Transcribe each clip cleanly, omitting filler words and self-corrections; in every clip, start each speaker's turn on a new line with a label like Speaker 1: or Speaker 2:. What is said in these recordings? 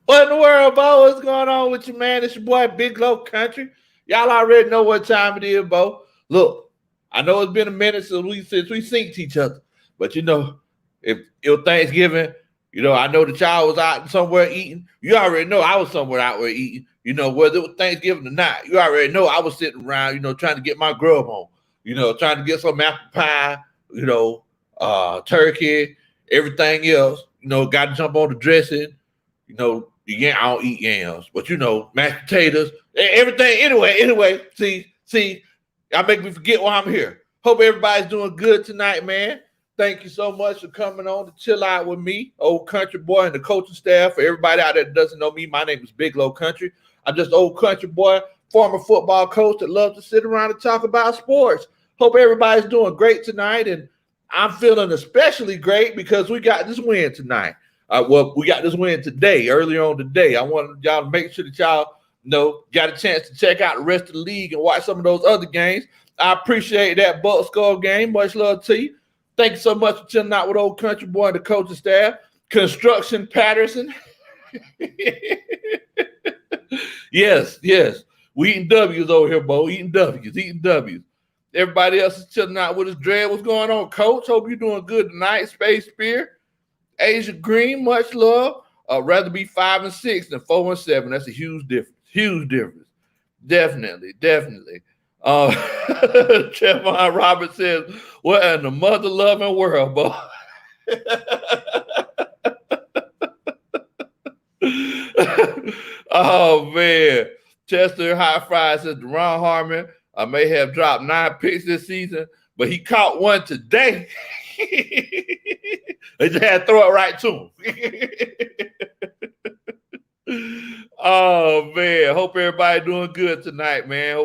Speaker 1: What in the world, Bo? What's going on with you, man? It's your boy, Big Low Country. Y'all already know what time it is, Bo. Look, I know it's been a minute since we synced each other, but if it was Thanksgiving, I know that y'all was out somewhere eating. You already know I was somewhere out there eating. Whether it was Thanksgiving or not, you already know I was sitting around, trying to get my grub on. Trying to get some apple pie, turkey, everything else. Got to jump on the dressing. I don't eat yams, but mashed potatoes, everything. Anyway, see, y'all make me forget why I'm here. Hope everybody's doing good tonight, man. Thank you so much for coming on to chill out with me, old country boy, and the coaching staff. For everybody out there that doesn't know me, my name is Big Low Country. I'm just old country boy, former football coach that loves to sit around and talk about sports. Hope everybody's doing great tonight, and I'm feeling especially great because we got this win tonight. We got this win today, earlier on today. I wanted y'all to make sure that y'all got a chance to check out the rest of the league and watch some of those other games. I appreciate that Buck Skull game. Much love to you. Thank you so much for chilling out with old country boy and the coaching staff. Construction Patterson. Yes. We eating W's over here, Bo. Eating W's. Everybody else is chilling out with us. Dread, what's going on, Coach? Hope you're doing good tonight. Space Spear. Asia Green, much love. Rather be 5 and 6 than 4 and 7. That's a huge difference. Huge difference. Definitely. Trevon Roberts says, "What in the mother-loving world, boy?" Oh man. Chester Hot Fries says Deron Harmon may have dropped 9 picks this season, but he caught one today. They just had to throw it right to him. Oh, man. Hope everybody doing good tonight, man.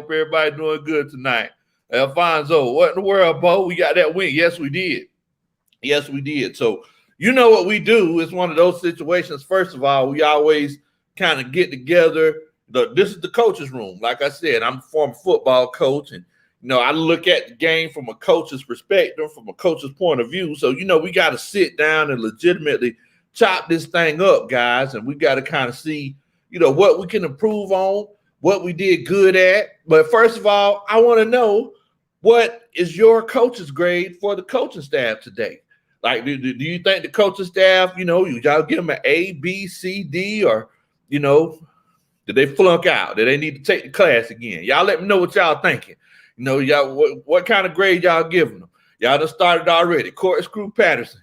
Speaker 1: Alfonso, what in the world, Bo? We got that win. Yes, we did. So, you know what we do. It's one of those situations. First of all, we always kind of get together. This is the coach's room. Like I said, I'm a former football coach, and I look at the game from a coach's perspective, from a coach's point of view. So, we got to sit down and legitimately chop this thing up, guys, and we got to kind of see, what we can improve on, what we did good at. But first of all, I want to know, what is your coach's grade for the coaching staff today? Like, do you think the coaching staff, y'all give them an A, B, C, D, or, did they flunk out? Did they need to take the class again? Y'all let me know what y'all thinking. Y'all what kind of grade y'all giving them? Y'all done started already. Corkscrew Patterson.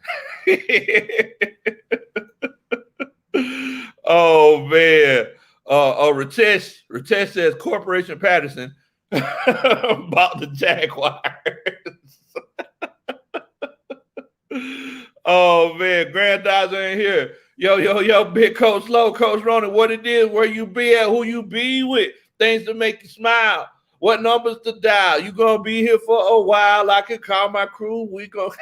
Speaker 1: Oh man. Ritesh says Corporation Patterson bought the Jaguars. Oh man, Granddaughter in here. Yo, big Coach Low, Coach Ronan, what it is, where you be at, who you be with, things to make you smile. What numbers to dial? You gonna be here for a while? I can call my crew. We gonna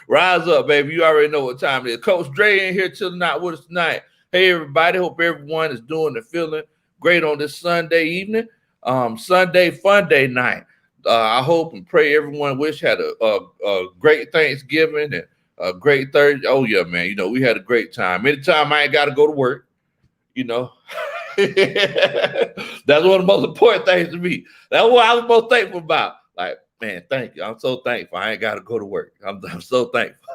Speaker 1: rise up, baby. You already know what time it is. Coach Dre in here chilling out with us tonight. Hey, everybody. Hope everyone is doing and feeling great on this Sunday evening. Sunday fun day night. I hope and pray everyone had a great Thanksgiving and a great Thursday. Oh yeah, man. We had a great time. Anytime I ain't got to go to work, That's one of the most important things to me. That's what I was most thankful about. Like, man, thank you. I'm so thankful. I ain't got to go to work. I'm so thankful.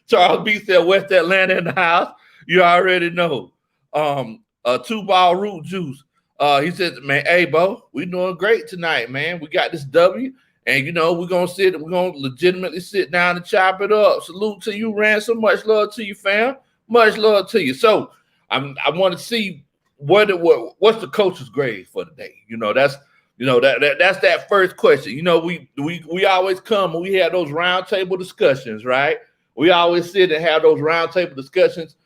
Speaker 1: Charles B said West Atlanta in the house. You already know. 2-ball root juice. He said, man, hey, Bo, we doing great tonight, man. We got this W. And, we're going to legitimately sit down and chop it up. Salute to you, Ransom. Much love to you, fam. Much love to you. So, I want to see what's the coach's grade for the day. That's that first question. We always come and we have those round table discussions, right? We always sit and have those round table discussions.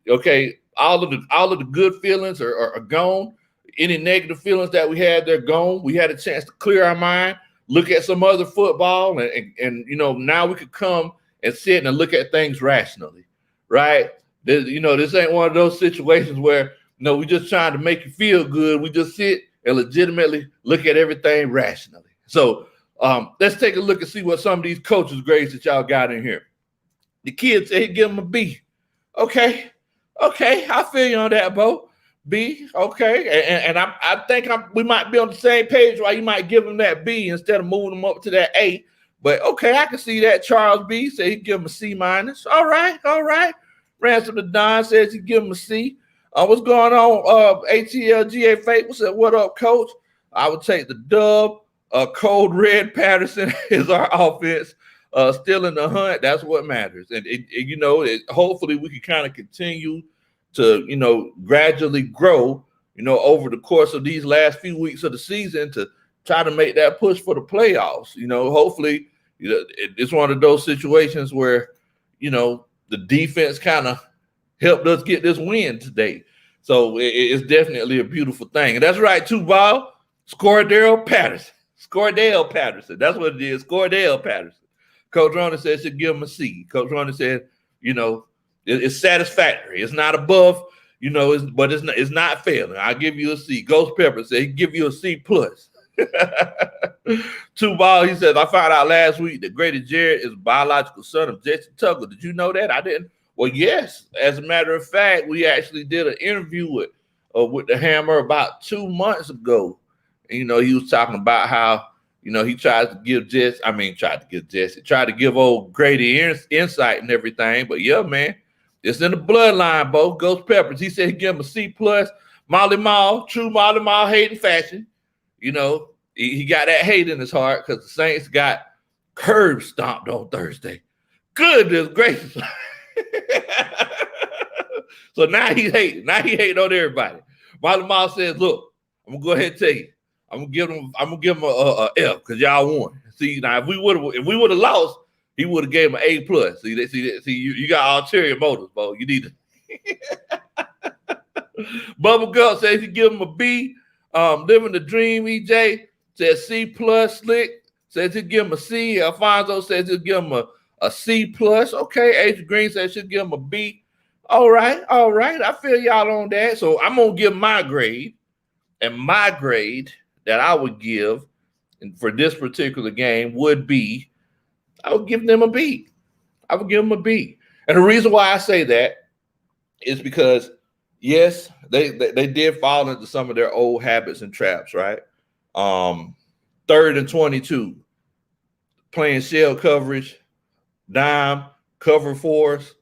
Speaker 1: Okay, all of the good feelings are gone. Any negative feelings that we had, they're gone. We had a chance to clear our mind, look at some other football, and now we could come and sit and look at things rationally, right? This ain't one of those situations where, we just trying to make you feel good. We just sit and legitimately look at everything rationally. So let's take a look and see what some of these coaches' grades that y'all got in here. The kids say give them a B. Okay. I feel you on that, Bo. B. Okay. And I think we might be on the same page. Why you might give him that B instead of moving him up to that A. But okay, I can see that. Charles B said he'd give him a C minus. All right. Ransom the Don says he'd give him a C. What's going on? ATLGA Fate said, what up, coach? I would take the dub. Cold Red Patterson is our offense. Still in the hunt. That's what matters. And hopefully we can kind of continue to, gradually grow, over the course of these last few weeks of the season to try to make that push for the playoffs. Hopefully it's one of those situations where, the defense kind of helped us get this win today. So it's definitely a beautiful thing. And that's right, too, Bob. Cordarrelle Patterson. That's what it is. Cordarrelle Patterson. Coach Ronnie said should give him a C. Coach Ronnie said, it's satisfactory. It's not above, but it's not failing. I'll give you a C. Ghost Pepper said he'd give you a C plus. Two Ball, he says, I found out last week that Grady Jarrett is a biological son of Jesse Tucker. Did you know that? I didn't. Well, yes. As a matter of fact, we actually did an interview with the Hammer about 2 months ago. And, he was talking about how, he tried to give old Grady insight and everything. But yeah, man, it's in the bloodline, Bo. Ghost Peppers. He said he'd give him a C plus. Molly Mall, true Molly Mall hating fashion. He got that hate in his heart because the Saints got curb stomped on Thursday. Goodness gracious. So now he's hating. Now he hating on everybody. Molly Mall says, look, I'm gonna go ahead and tell you. I'm gonna give him a F because y'all won. See, now if we would have lost, he would have gave him an A plus. See, you got ulterior motives, Bo. You need to. Bubble Girl says he give him a B. Living the Dream, EJ says C plus. Slick says he'll give him a C. Alfonso says he'll give him a C plus. Okay, Adrian Green says she'll give him a B. All right. I feel y'all on that. So I'm gonna give my grade, and my grade that I would give for this particular game would be, I would give them a B. I would give them a B. And the reason why I say that is because, yes, they did fall into some of their old habits and traps, right? 3rd and 22, playing shell coverage, dime, cover force.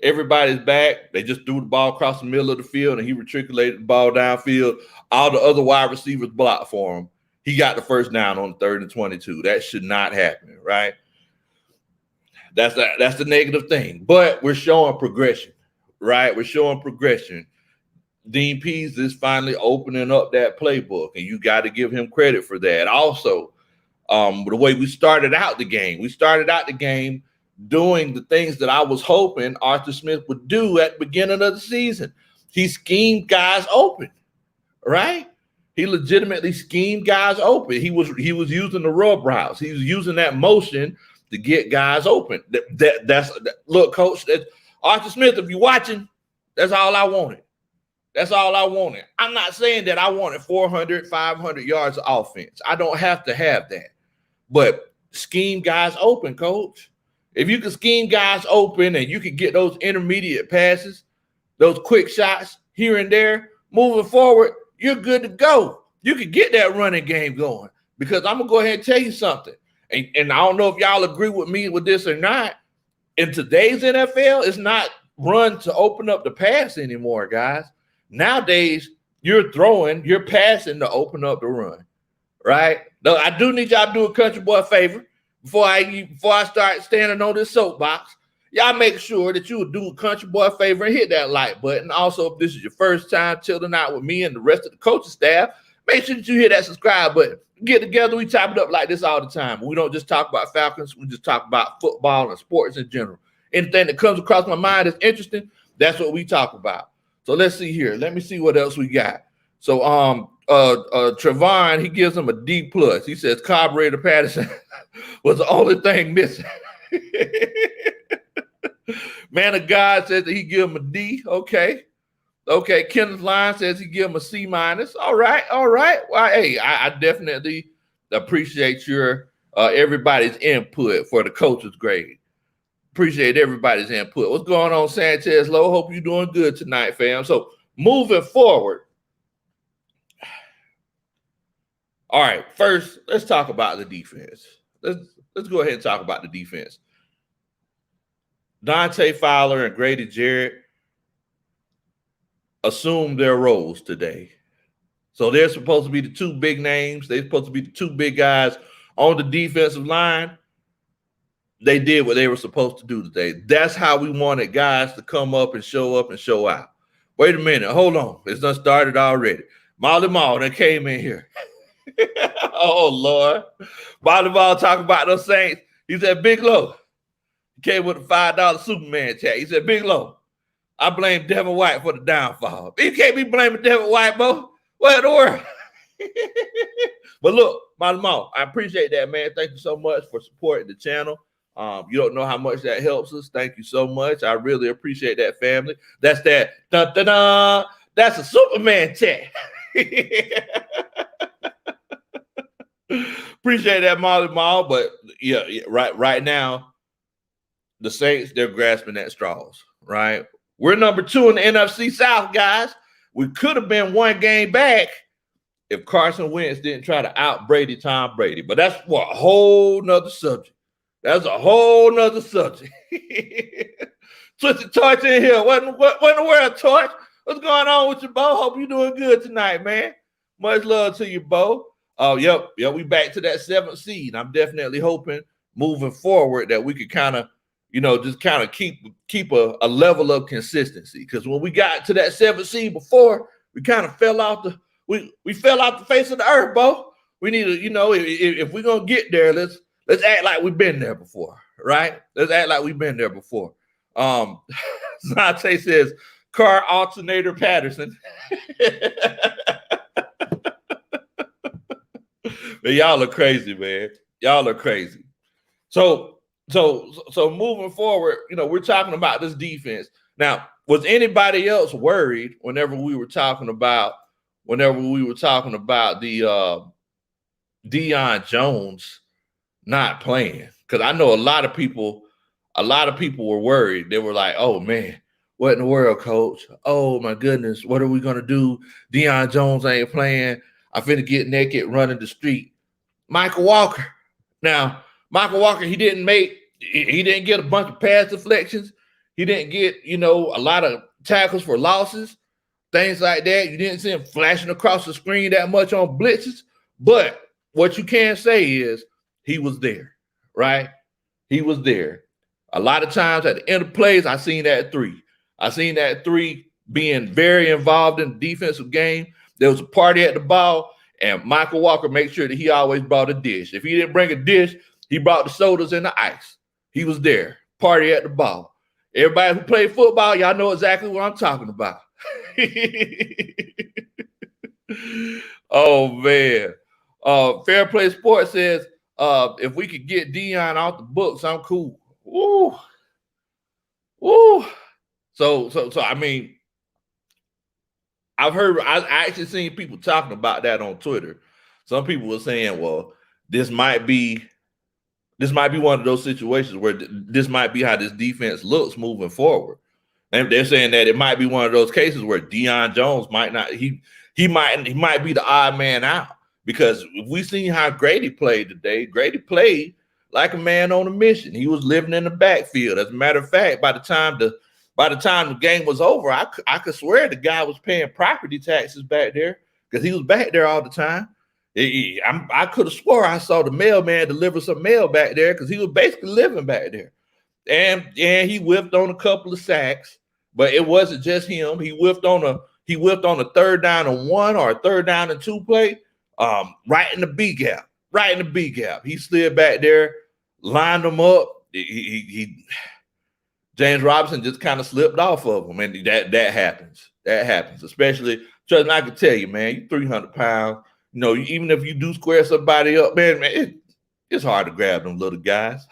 Speaker 1: Everybody's back. They just threw the ball across the middle of the field, and he retriculated the ball downfield. All the other wide receivers blocked for him. He got the first down on 3rd and 22. That should not happen, right? That's the negative thing. But we're showing progression, right? We're showing progression. Dean Pease is finally opening up that playbook, and you got to give him credit for that. Also, the way we started out the game doing the things that I was hoping Arthur Smith would do at the beginning of the season. He schemed guys open, right? He legitimately schemed guys open. He was using the rub routes. He was using that motion to get guys open. Look, Coach, Arthur Smith, if you're watching, that's all I wanted. That's all I wanted. I'm not saying that I wanted 400, 500 yards of offense. I don't have to have that. But scheme guys open, Coach. If you can scheme guys open and you can get those intermediate passes, those quick shots here and there, moving forward, you're good to go. You can get that running game going, because I'm going to go ahead and tell you something. And I don't know if y'all agree with me with this or not. In today's NFL, it's not run to open up the pass anymore, guys. Nowadays, you're passing to open up the run, right? Now, I do need y'all to do a country boy favor. Before I start standing on this soapbox, y'all make sure that you would do a country boy a favor and hit that like button. Also, if this is your first time chilling out with me and the rest of the coaching staff, make sure that you hit that subscribe button. Get together, we chop it up like this all the time. We don't just talk about Falcons, we just talk about football and sports in general. Anything that comes across my mind that's interesting, that's what we talk about. So let's see here. Let me see what else we got. So Trevon, he gives him a D plus. He says Carburetor Patterson was the only thing missing. Man of God says that he give him a D. Okay. Kenneth Line says he give him a C minus. All right. Well, hey, I definitely appreciate your everybody's input for the coach's grade. Appreciate everybody's input. What's going on, Sanchez Low? Hope you're doing good tonight, fam. So moving forward. All right, first, let's talk about the defense. Let's go ahead and talk about the defense. Dante Fowler and Grady Jarrett assumed their roles today. So they're supposed to be the two big names. They're supposed to be the two big guys on the defensive line. They did what they were supposed to do today. That's how we wanted guys to come up and show out. Wait a minute. Hold on. It's done started already. Molly Mall that came in here. Oh, Lord. Molly Mall talking about those Saints. He said, Big Low. He came with a $5 Superman check. He said, Big Low, I blame Devin White for the downfall. You can't be blaming Devin White, Bo. What in the world? But look, Molly Mall, I appreciate that, man. Thank you so much for supporting the channel. You don't know how much that helps us. Thank you so much. I really appreciate that, family. That's that. Dun, dun, dun. That's a Superman check. Appreciate that, Molly Mall. But yeah, right now, the Saints, they're grasping at straws, right? We're number 2 in the NFC South, guys. We could have been one game back if Carson Wentz didn't try to out-Brady Tom Brady. But that's a whole nother subject. That's a whole nother subject. Twisted Torch in here. What in the world, Torch? What's going on with you, Bo? Hope you're doing good tonight, man. Much love to you, Bo. Oh, yep, we back to that 7th seed. I'm definitely hoping moving forward that we could kind of, just kind of keep a level of consistency. Because when we got to that 7th seed before, we kind of fell off we fell off the face of the earth, Bo. We need to, if we're gonna get there, let's act like we've been there before, right? Let's act like we've been there before. Zante says, car alternator Patterson. Man, y'all are crazy, man. Y'all are crazy. So moving forward, we're talking about this defense. Now, was anybody else worried whenever we were talking about the Deion Jones not playing? Because I know a lot of people were worried. They were like, oh man, what in the world, coach? Oh my goodness, what are we gonna do? Deion Jones ain't playing. I'm finna get naked running the street. Michael Walker. Now, Michael Walker, he didn't get a bunch of pass deflections. He didn't get, a lot of tackles for losses, things like that. You didn't see him flashing across the screen that much on blitzes. But what you can say is he was there, right? He was there. A lot of times at the end of plays, I seen that 3. I seen that 3 being very involved in the defensive game. There was a party at the ball, and Michael Walker made sure that he always brought a dish. If he didn't bring a dish, he brought the sodas and the ice. He was there. Party at the ball. Everybody who played football, y'all know exactly what I'm talking about. Oh, man. Fair Play Sports says, if we could get Deion off the books, I'm cool. Woo. Woo. So I mean, I actually seen people talking about that on Twitter. Some people were saying, well, this might be one of those situations where this might be how this defense looks moving forward. And they're saying that it might be one of those cases where Deion Jones might not, he might be the odd man out. Because if we seen how Grady played today, Grady played like a man on a mission. He was living in the backfield. As a matter of fact, by the time the game was over, I could swear the guy was paying property taxes back there because he was back there all the time. I could have swore I saw the mailman deliver some mail back there because he was basically living back there. And he whiffed on a couple of sacks, but it wasn't just him. He whiffed on a 3rd down and 1 or a 3rd down and 2 play, right in the B gap. He slid back there, lined them up. James Robinson just kind of slipped off of him, and that happens. That happens, especially. Trust me, I can tell you, man. You 300 pounds. Even if you do square somebody up, man, it's hard to grab them little guys.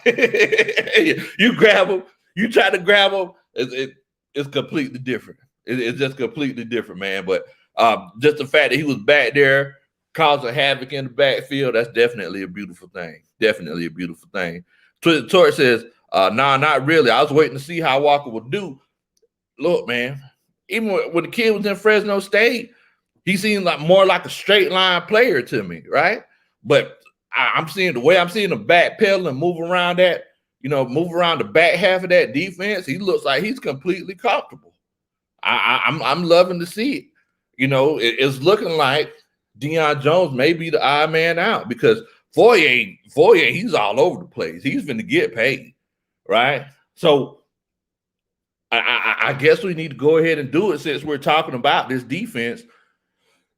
Speaker 1: You grab them, you try to grab them. It's completely different. It's just completely different, man. But just the fact that he was back there causing havoc in the backfield, that's definitely a beautiful thing. Definitely a beautiful thing. Torch says, Nah, not really. I was waiting to see how Walker would do. Look, man, even when the kid was in Fresno State, he seemed like more like a straight line player to me, right? But I'm seeing the way I'm seeing him backpedal and move around move around the back half of that defense. He looks like he's completely comfortable. I'm loving to see it. It's looking like Deion Jones may be the odd man out because Foyer, he's all over the place. He's going to get paid, right? So I guess we need to go ahead and do it since we're talking about this defense.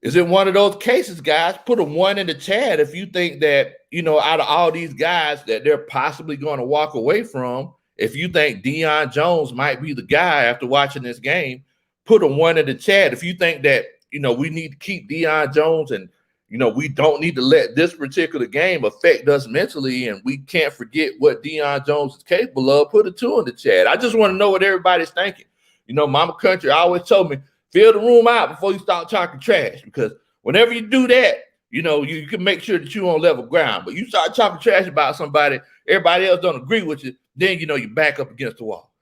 Speaker 1: Is it one of those cases, guys? Put a 1 in the chat if you think that, out of all these guys that they're possibly going to walk away from, if you think Deion Jones might be the guy after watching this game, put a 1 in the chat. If you think that, we need to keep Deion Jones and, we don't need to let this particular game affect us mentally and we can't forget what Deion Jones is capable of, put a 2 in the chat. I just want to know what everybody's thinking. Mama Country always told me, fill the room out before you start talking trash, because whenever you do that, you can make sure that you're on level ground. But you start talking trash about somebody, everybody else don't agree with you, then you back up against the wall.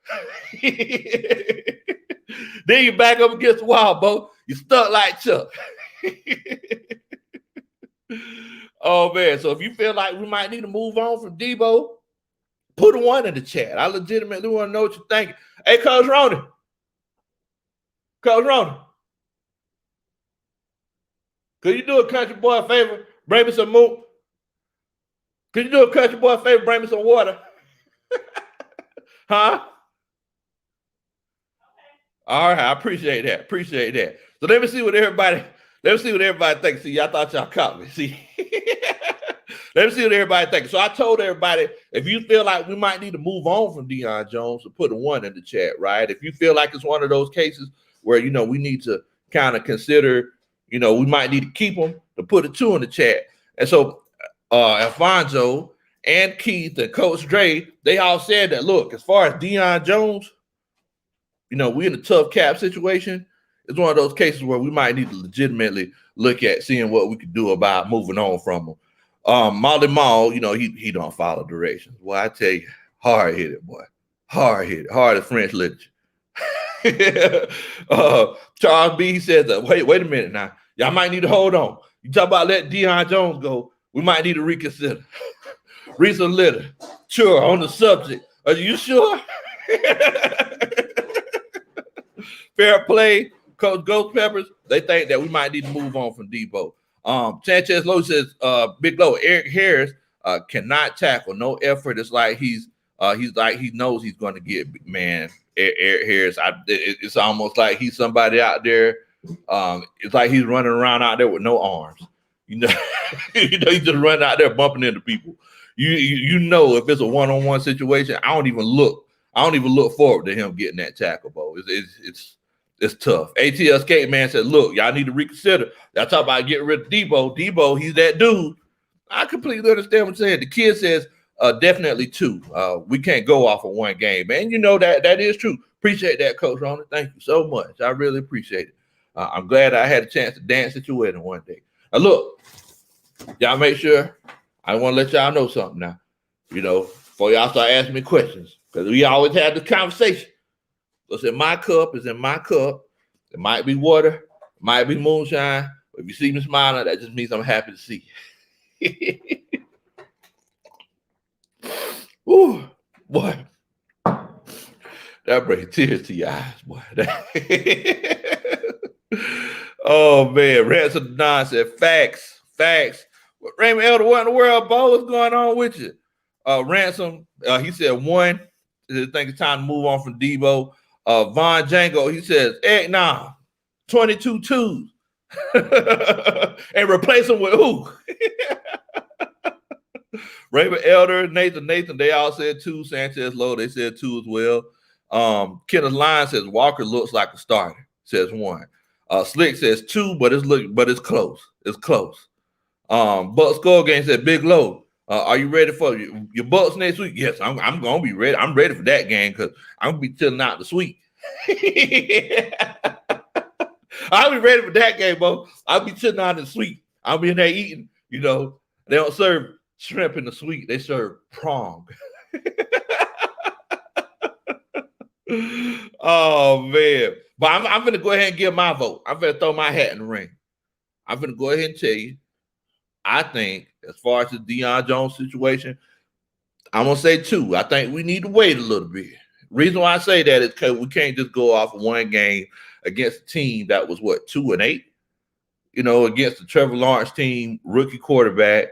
Speaker 1: Then you back up against the wall, Bo. You stuck like Chuck. Oh, man. So if you feel like we might need to move on from Debo, put a 1 in the chat. I legitimately want to know what you're thinking. Hey, Coach Ronnie. Coach Ronnie. Could you do a country boy a favor? Bring me some moon. Could you do a country boy a favor? Bring me some water. Huh? All right, I appreciate that. Appreciate that. So let me see what everybody thinks. See, I thought y'all caught me. See, let me see what everybody thinks. So I told everybody, if you feel like we might need to move on from Deion Jones, to put a 1 in the chat, right? If you feel like it's one of those cases where we need to kind of consider, we might need to keep him, to put a 2 in the chat. And so Alfonso and Keith and Coach Dre, they all said that, look, as far as Deion Jones, we're in a tough cap situation. It's one of those cases where we might need to legitimately look at seeing what we could do about moving on from him. Molly Mall, he don't follow directions. Well, I tell you, hard-headed, boy. Hard-headed, hard as French literature. Charles B, he says, wait a minute now. Y'all might need to hold on. You talk about letting Deion Jones go. We might need to reconsider. Reconsider. Sure, on the subject. Are you sure? Fair play, Coach Ghost Peppers. They think that we might need to move on from Debo. Sanchez Lowe says, Big Low, Eric Harris cannot tackle. No effort. It's like he's like he knows he's going to get, man. Eric Harris. It's almost like he's somebody out there. It's like he's running around out there with no arms. He's just running out there bumping into people. If it's a one-on-one situation, I don't even look forward to him getting that tackle, Bo. It's tough. ATL Skate Man said, look, y'all need to reconsider. Y'all talk about getting rid of Debo. Debo, he's that dude. I completely understand what you're saying. The kid says definitely 2. We can't go off of 1 game, man. That is true. Appreciate that, Coach Ronnie. Thank you so much. I really appreciate it. I'm glad I had a chance to dance at your wedding one day. Now, look, y'all make sure, I want to let y'all know something now, before y'all start asking me questions, because we always had this conversation. What's in my cup is in my cup. It might be water, it might be moonshine. But if you see me smiling, that just means I'm happy to see you. Ooh, boy. That brings tears to your eyes, boy. Oh, man. Ransom Don said, facts. Raymond Elder, what in the world, Bo? What's going on with you? Ransom, he said 1. I think it's time to move on from Debo. Von Django, he says, heck nah, 22 twos. And replace them with who? Raymond Elder, Nathan, they all said 2. Sanchez Lowe, they said 2 as well. Kenneth Lyons says Walker looks like a starter, says 1. Slick says 2, but it's close. It's close. Buck Skull Game said, Big Low, are you ready for your Bucks next week? Yes, I'm gonna be ready. I'm ready for that game because I'm gonna be chilling out the suite. I'll be ready for that game, Bo. I'll be chilling out in the suite. I'll be in there eating. They don't serve shrimp in the suite. They serve prong. Oh man. But I'm gonna go ahead and give my vote. I'm gonna throw my hat in the ring. I'm gonna go ahead and tell you, I think as far as the Deion Jones situation, I'm gonna say 2. I think we need to wait a little bit. Reason why I say that is because we can't just go off of one game against a team that was 2-8, against the Trevor Lawrence team, rookie quarterback.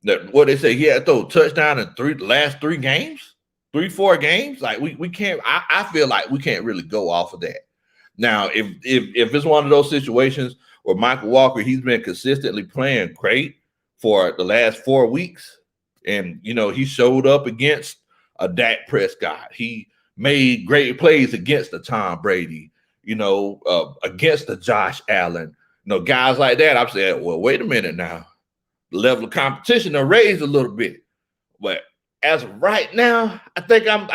Speaker 1: That what they say he had to throw a touchdown in the last 3 games, 4 games. Like we can't. I feel like we can't really go off of that. Now, if it's one of those situations where Michael Walker, he's been consistently playing great for the last 4 weeks, and he showed up against a Dak Prescott. He made great plays against the Tom Brady, against the Josh Allen, guys like that. I'm saying, well, wait a minute now. The level of competition will raise a little bit, but as of right now, I think I'm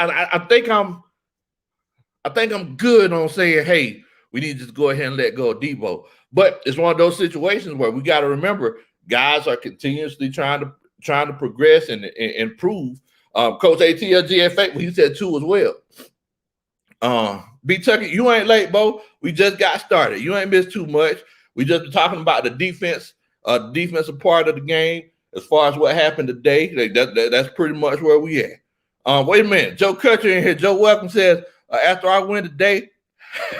Speaker 1: good on saying, hey, we need to just go ahead and let go of Debo. But it's one of those situations where we got to remember guys are continuously trying to progress and improve. Coach ATLGFA, he said 2 as well. B Tucker, you ain't late, Bo. We just got started. You ain't missed too much. We just been talking about the defensive part of the game as far as what happened today. That's pretty much where we at. Wait a minute. Joe Kuntry in here. Joe Welcome says, after I win today,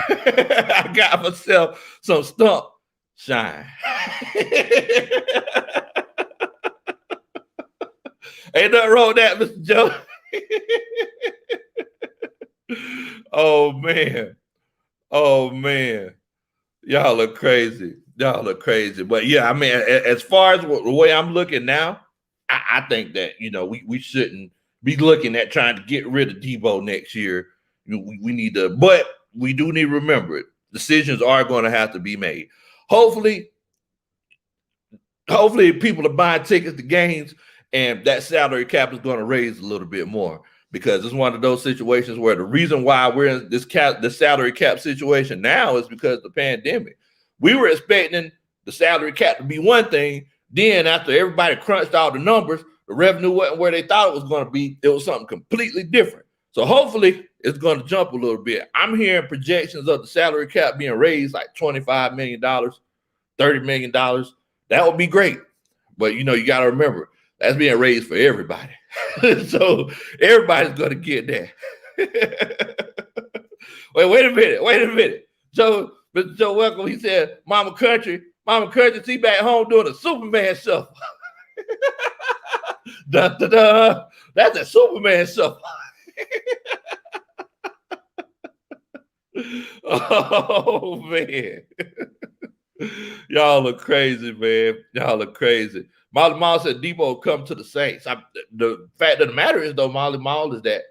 Speaker 1: I got myself some stump shine. Ain't nothing wrong with that, Mr. Joe. Oh, man. Y'all are crazy. But, yeah, I mean, as far as the way I'm looking now, I think that, we shouldn't be looking at trying to get rid of Debo next year. We need to, but we do need to remember it. Decisions are going to have to be made. Hopefully people are buying tickets to games and that salary cap is going to raise a little bit more, because it's one of those situations where the reason why we're in this salary cap situation now is because of the pandemic. We were expecting the salary cap to be one thing. Then after everybody crunched all the numbers, the revenue wasn't where they thought it was going to be. It was something completely different. So hopefully it's going to jump a little bit. I'm hearing projections of the salary cap being raised like $25 million, $30 million. That would be great. But, you got to remember, that's being raised for everybody. So everybody's going to get that. Wait a minute. Mr. Joe Welcome, he said, Mama Kuntry, she back home doing a Superman shuffle. Dun, dun, dun. That's a Superman shuffle. Oh, man. Y'all are crazy, man. Y'all are crazy. Molly Mall said Debo come to the Saints. The fact of the matter is, though, Molly Mall, is that,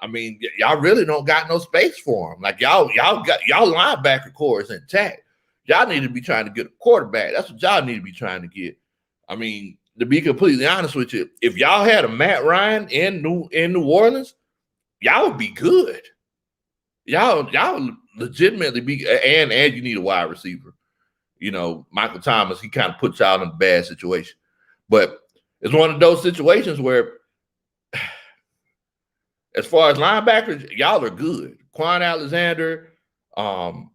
Speaker 1: I mean, y'all really don't got no space for him. Like, y'all got y'all linebacker core is intact. Y'all need to be trying to get a quarterback. That's what y'all need to be trying to get. I mean, to be completely honest with you, if y'all had a Matt Ryan in New Orleans, y'all would be good. Y'all legitimately be, and you need a wide receiver. Michael Thomas, he kind of puts y'all in a bad situation. But it's one of those situations where, as far as linebackers, y'all are good. Quan Alexander, old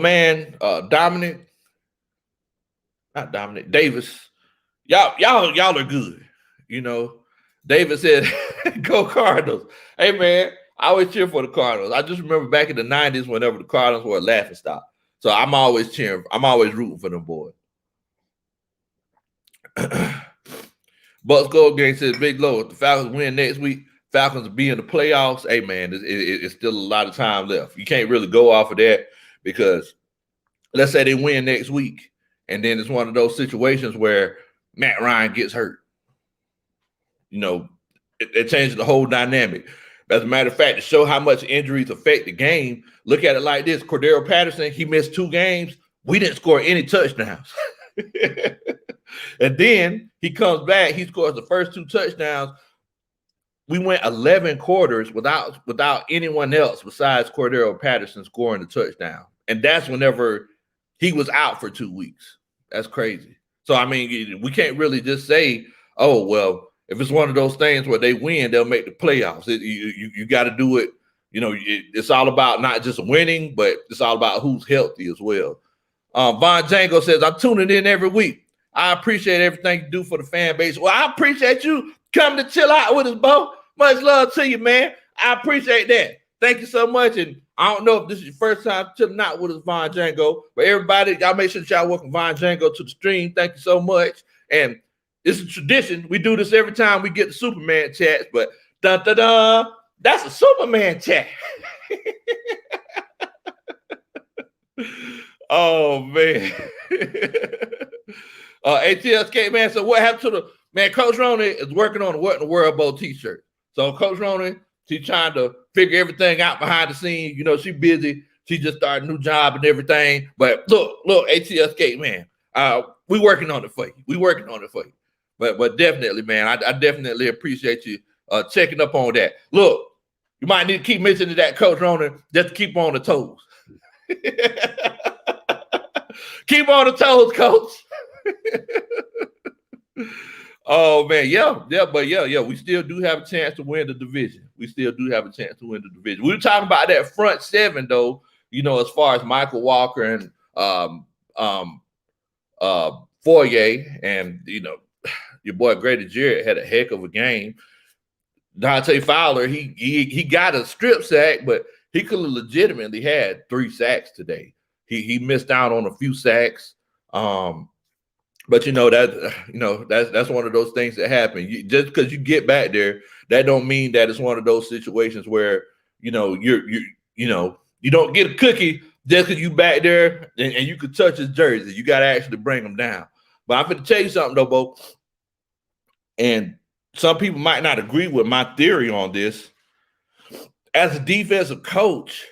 Speaker 1: man Davis. Y'all are good. David said, "Go Cardinals." Hey man, I always cheer for the Cardinals. I just remember back in the 90s whenever the Cardinals were a laughingstock. So I'm always cheering. I'm always rooting for them boys. Bucks Gold Game says, Big Low, if the Falcons win next week, Falcons will be in the playoffs. Hey, man, it's still a lot of time left. You can't really go off of that, because let's say they win next week, and then it's one of those situations where Matt Ryan gets hurt. It changes the whole dynamic. As a matter of fact, to show how much injuries affect the game, look at it like this. Cordarrelle Patterson, he missed 2 games. We didn't score any touchdowns. And then he comes back. He scores the first 2 touchdowns. We went 11 quarters without anyone else besides Cordarrelle Patterson scoring the touchdown. And that's whenever he was out for 2 weeks. That's crazy. So, I mean, we can't really just say, oh, well, if it's one of those things where they win, they'll make the playoffs. You got to do it it's all about not just winning, but it's all about who's healthy as well. Von Django says, I'm tuning in every week. I appreciate everything you do for the fan base. Well, I appreciate you coming to chill out with us, Bo. Much love to you, man. I appreciate that. Thank you so much. And I don't know if this is your first time chilling out with us, Von Django, but everybody, y'all make sure that y'all welcome Von Django to the stream. Thank you so much. And it's a tradition. We do this every time we get the Superman chats, but dun-dun-dun, that's a Superman chat. Oh, man. ATLSK, man, so what happened to the, man, Coach Roney is working on the What in the World Bowl t-shirt. So Coach Roney, she's trying to figure everything out behind the scenes. She's busy. She just started a new job and everything. But look, ATLSK, man, we working on it for you. But definitely, man, I definitely appreciate you checking up on that. Look, you might need to keep mentioning that, Coach Roney, just to keep on the toes. Keep on the toes, Coach. Oh, man, yeah, we still do have a chance to win the division. We were talking about that front seven, though, as far as Michael Walker and Foyer, and, your boy Grady Jarrett had a heck of a game. Dante Fowler, he got a strip sack, but he could have legitimately had 3 sacks today. He missed out on a few sacks. But that's one of those things that happen. Just because you get back there, that don't mean that it's one of those situations where you don't get a cookie just because you back there and you could touch his jersey. You got to actually bring him down. But I'm going to tell you something though, Bo. And some people might not agree with my theory on this. As a defensive coach,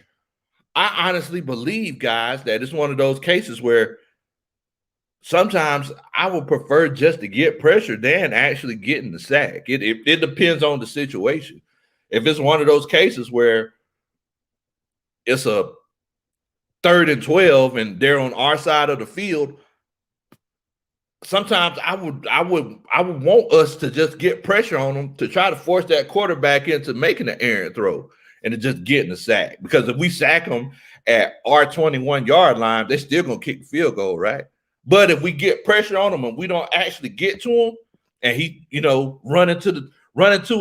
Speaker 1: I honestly believe, guys, that it's one of those cases where sometimes I would prefer just to get pressure than actually getting the sack. It depends on the situation. If it's one of those cases where it's a 3rd and 12 and they're on our side of the field, sometimes I would want us to just get pressure on them to try to force that quarterback into making an errant throw and to just getting the sack. Because if we sack them at our 21-yard line, they're still going to kick the field goal, right? But if we get pressure on him and we don't actually get to him, and he, running to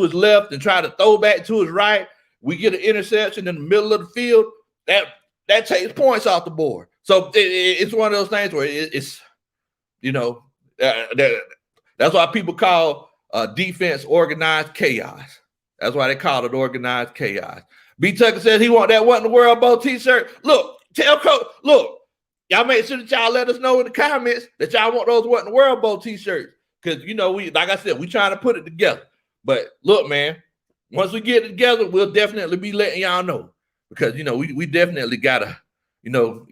Speaker 1: his left and try to throw back to his right, we get an interception in the middle of the field, that takes points off the board. So it's one of those things where it's that's why people call defense organized chaos. That's why they call it organized chaos. B. Tucker says he want that What in the World Bowl t-shirt. Look, tell Coach, look, y'all make sure that y'all let us know in the comments that y'all want those What in the World Bowl t-shirts. Because, we, like I said, we trying to put it together. But look, man, once we get it together, we'll definitely be letting y'all know. Because, we definitely got to,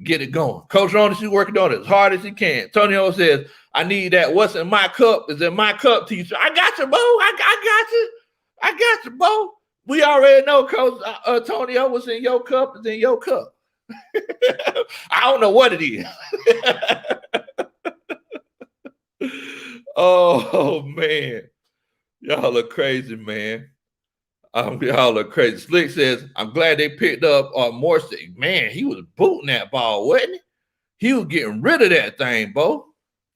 Speaker 1: get it going. Coach Roney, she's working on it as hard as he can. Tonio says, I need that What's in My Cup is in My Cup t-shirt. I got you, Bo. I got you, Bo. We already know, Coach Antonio, what's in your cup is in your cup. I don't know what it is. Oh, man. Y'all are crazy, man. Y'all are crazy. Slick says, I'm glad they picked up Morse. Man, he was booting that ball, wasn't he? He was getting rid of that thing, Bo.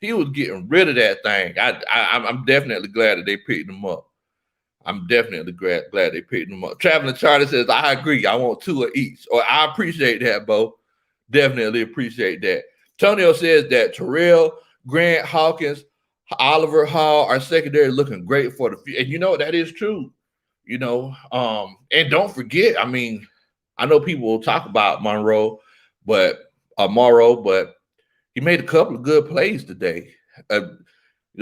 Speaker 1: He was getting rid of that thing. I'm definitely glad that they picked him up. I'm definitely glad they picked him up. Traveling Charlie says, I agree. I want 2 of each. Or I appreciate that, Bo. Definitely appreciate that. Tonio says that Terrell, Grant, Hawkins, Oliver Hall are secondary looking great for the future. And that is true. And don't forget, I know people will talk about Morrow, but he made a couple of good plays today.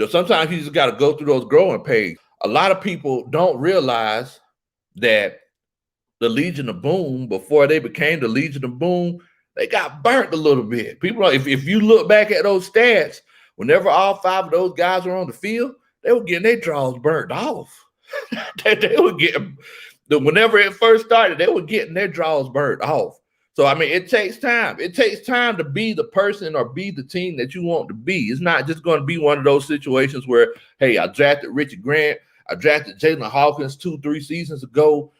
Speaker 1: Sometimes you just got to go through those growing pains. A lot of people don't realize that the Legion of Boom, before they became the Legion of Boom, they got burnt a little bit. People, if you look back at those stats, whenever all 5 of those guys were on the field, they were getting their draws burnt off. They were getting, whenever it first started, they were getting their draws burnt off. So, it takes time. It takes time to be the person or be the team that you want to be. It's not just going to be one of those situations where, hey, I drafted Richard Grant. I drafted Jalen Hawkins 2-3 seasons ago.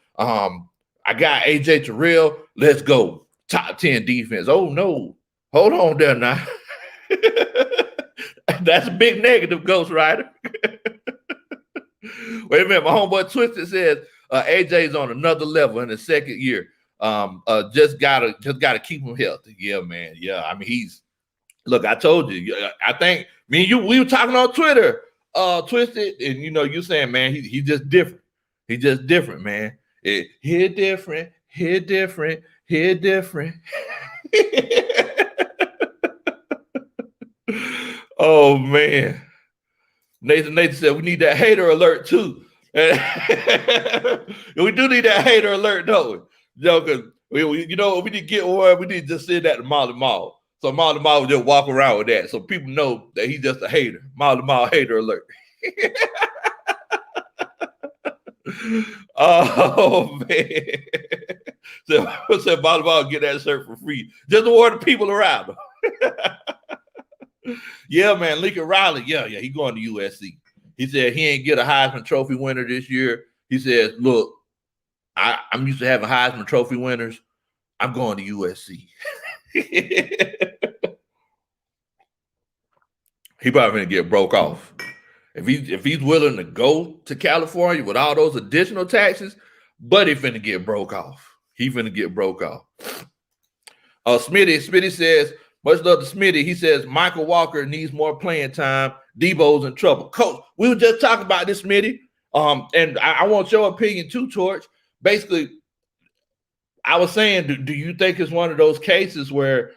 Speaker 1: I got AJ Terrell. Let's go. Top 10 defense. Oh, no. Hold on there now. That's a big negative, Ghost Rider. Wait a minute. My homeboy Twisted says AJ's on another level in the second year. Just gotta keep him healthy. Yeah, man. Yeah, I mean, look, I told you. I think me and you, we were talking on Twitter, Twisted, and you saying, man, he's just different. He's just different, man. Here different, here different, here different. Oh man. Nathan said we need that hater alert too. We do need that hater alert, don't we? Because we need to get one. We need to just send that to Molly Mall. So Molly Mall will just walk around with that, so people know that he's just a hater. Molly Mall hater alert. Oh man! So Molly Mall get that shirt for free, just to warn the people around him. Yeah, man, Lincoln Riley. Yeah, he going to USC. He said he ain't get a Heisman Trophy winner this year. He says, look, I'm used to having Heisman Trophy winners. I'm going to USC. He probably gonna get broke off. If he's willing to go to California with all those additional taxes, but he finna get broke off. He finna get broke off. Smitty says, much love to Smitty. He says Michael Walker needs more playing time. Debo's in trouble. Coach, we were just talking about this, Smitty. And I want your opinion too, Torch. Basically, I was saying, do you think it's one of those cases where,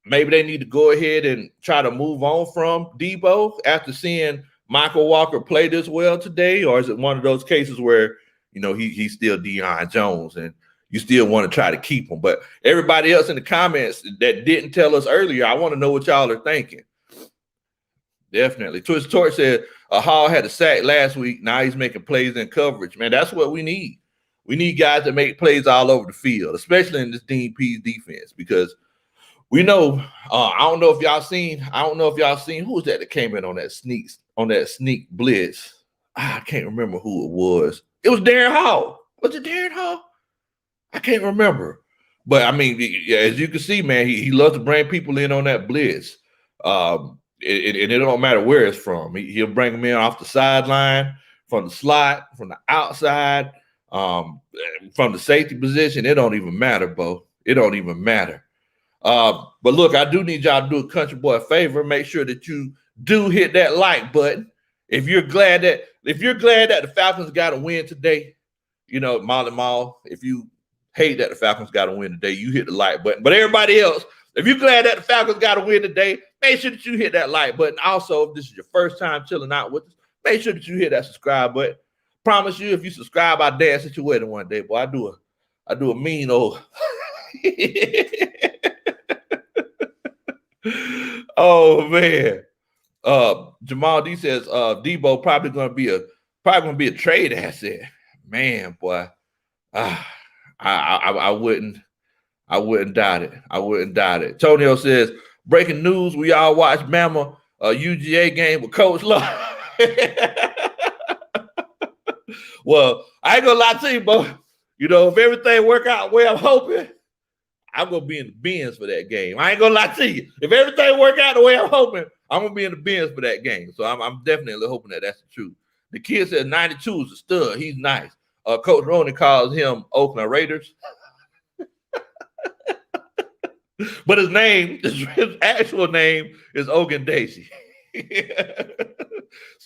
Speaker 1: maybe they need to go ahead and try to move on from Debo after seeing Michael Walker play this well today? Or is it one of those cases where, he's still Deion Jones and you still want to try to keep him? But everybody else in the comments that didn't tell us earlier, I want to know what y'all are thinking. Definitely. Twist Torch said Hall had a sack last week. Now he's making plays in coverage. Man, that's what we need. We need guys that make plays all over the field, especially in this Dean Pease defense, because we know, I don't know if y'all seen who was that came in on that sneak blitz. I can't remember who it was. It was Darren Hall. Was it Darren Hall? I can't remember. But I mean, as you can see, man, he loves to bring people in on that blitz. And it don't matter where it's from. He'll bring them in off the sideline, from the slot, from the outside, from the safety position. It don't even matter, Bo. It don't even matter. But look, I do need y'all to do a country boy a favor. Make sure that you do hit that like button. If you're glad that the Falcons got to win today, Molly Mall, if you hate that the Falcons got to win today, you hit the like button. But everybody else, if you're glad that the Falcons got to win today, make sure that you hit that like button. Also, if this is your first time chilling out with us, make sure that you hit that subscribe button. Promise you, if you subscribe, I'll dance at your wedding one day. Boy, I do a mean old. Oh man. Jamal D says Debo probably gonna be a trade asset. Man, boy. I wouldn't doubt it. I wouldn't doubt it. Tonio says, breaking news, we all watched Bama UGA game with Coach Love. Well, I ain't gonna lie to you, Bo. If everything work out the way I'm hoping, I'm gonna be in the bins for that game. I ain't gonna lie to you. If everything work out the way I'm hoping, I'm gonna be in the bins for that game. So I'm definitely hoping that that's the truth. The kid said 92 is a stud. He's nice. Coach Roney calls him Oakland Raiders. But his actual name is Ogundeji.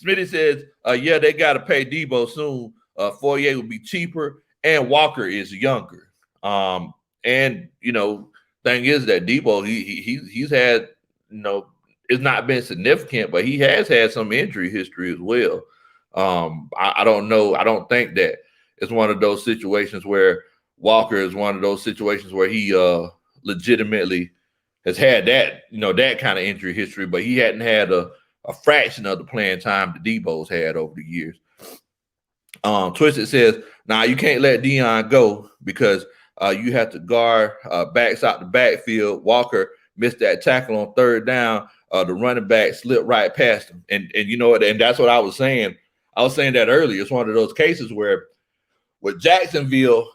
Speaker 1: Smitty says, yeah, they got to pay Debo soon. Fourier will be cheaper, and Walker is younger. And thing is that Debo, he's had, it's not been significant, but he has had some injury history as well. I don't know. I don't think that it's one of those situations where Walker is one of those situations where he legitimately has had that, that kind of injury history, but he hadn't had a fraction of the playing time that Debo's had over the years. Twisted says, nah, you can't let Deion go because you have to guard backs out the backfield. Walker missed that tackle on third down. The running back slipped right past him. And you know what? And that's what I was saying. I was saying that earlier. It's one of those cases where with Jacksonville,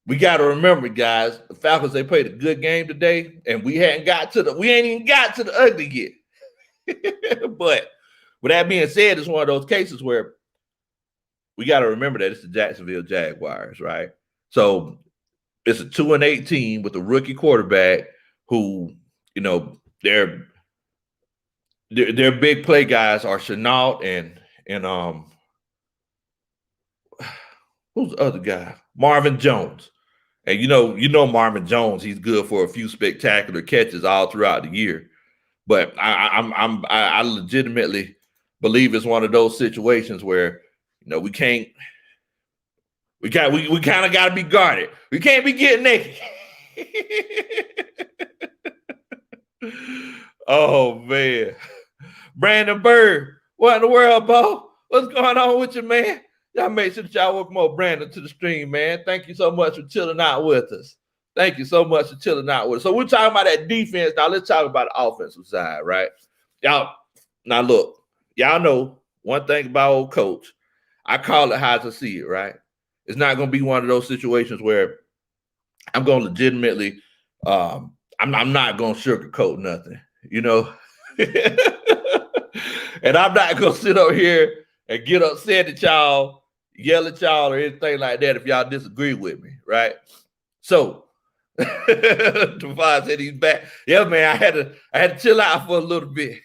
Speaker 1: we got to remember, guys, the Falcons, they played a good game today, and we ain't even got to the ugly yet. But with that being said, it's one of those cases where we got to remember that it's the Jacksonville Jaguars, right? So it's a 2-8 team with a rookie quarterback who, their big play guys are Chenault and who's the other guy? Marvin Jones. And you know Marvin Jones, he's good for a few spectacular catches all throughout the year. But I legitimately believe it's one of those situations where we kind of got to be guarded. We can't be getting naked. Oh man, Brandon Bird, what in the world, Bo? What's going on with you, man? Y'all make sure that y'all welcome more Brandon to the stream, man. Thank you so much for chilling out with us. Thank you so much for chilling out with us. So we're talking about that defense. Now let's talk about the offensive side, right? Y'all, now look, y'all know one thing about old coach. I call it how I see it, right? It's not going to be one of those situations where I'm going to legitimately, I'm not going to sugarcoat nothing, And I'm not going to sit up here and get upset at y'all, yell at y'all or anything like that if y'all disagree with me, right? So, Devon said he's back. Yeah, man, I had to chill out for a little bit.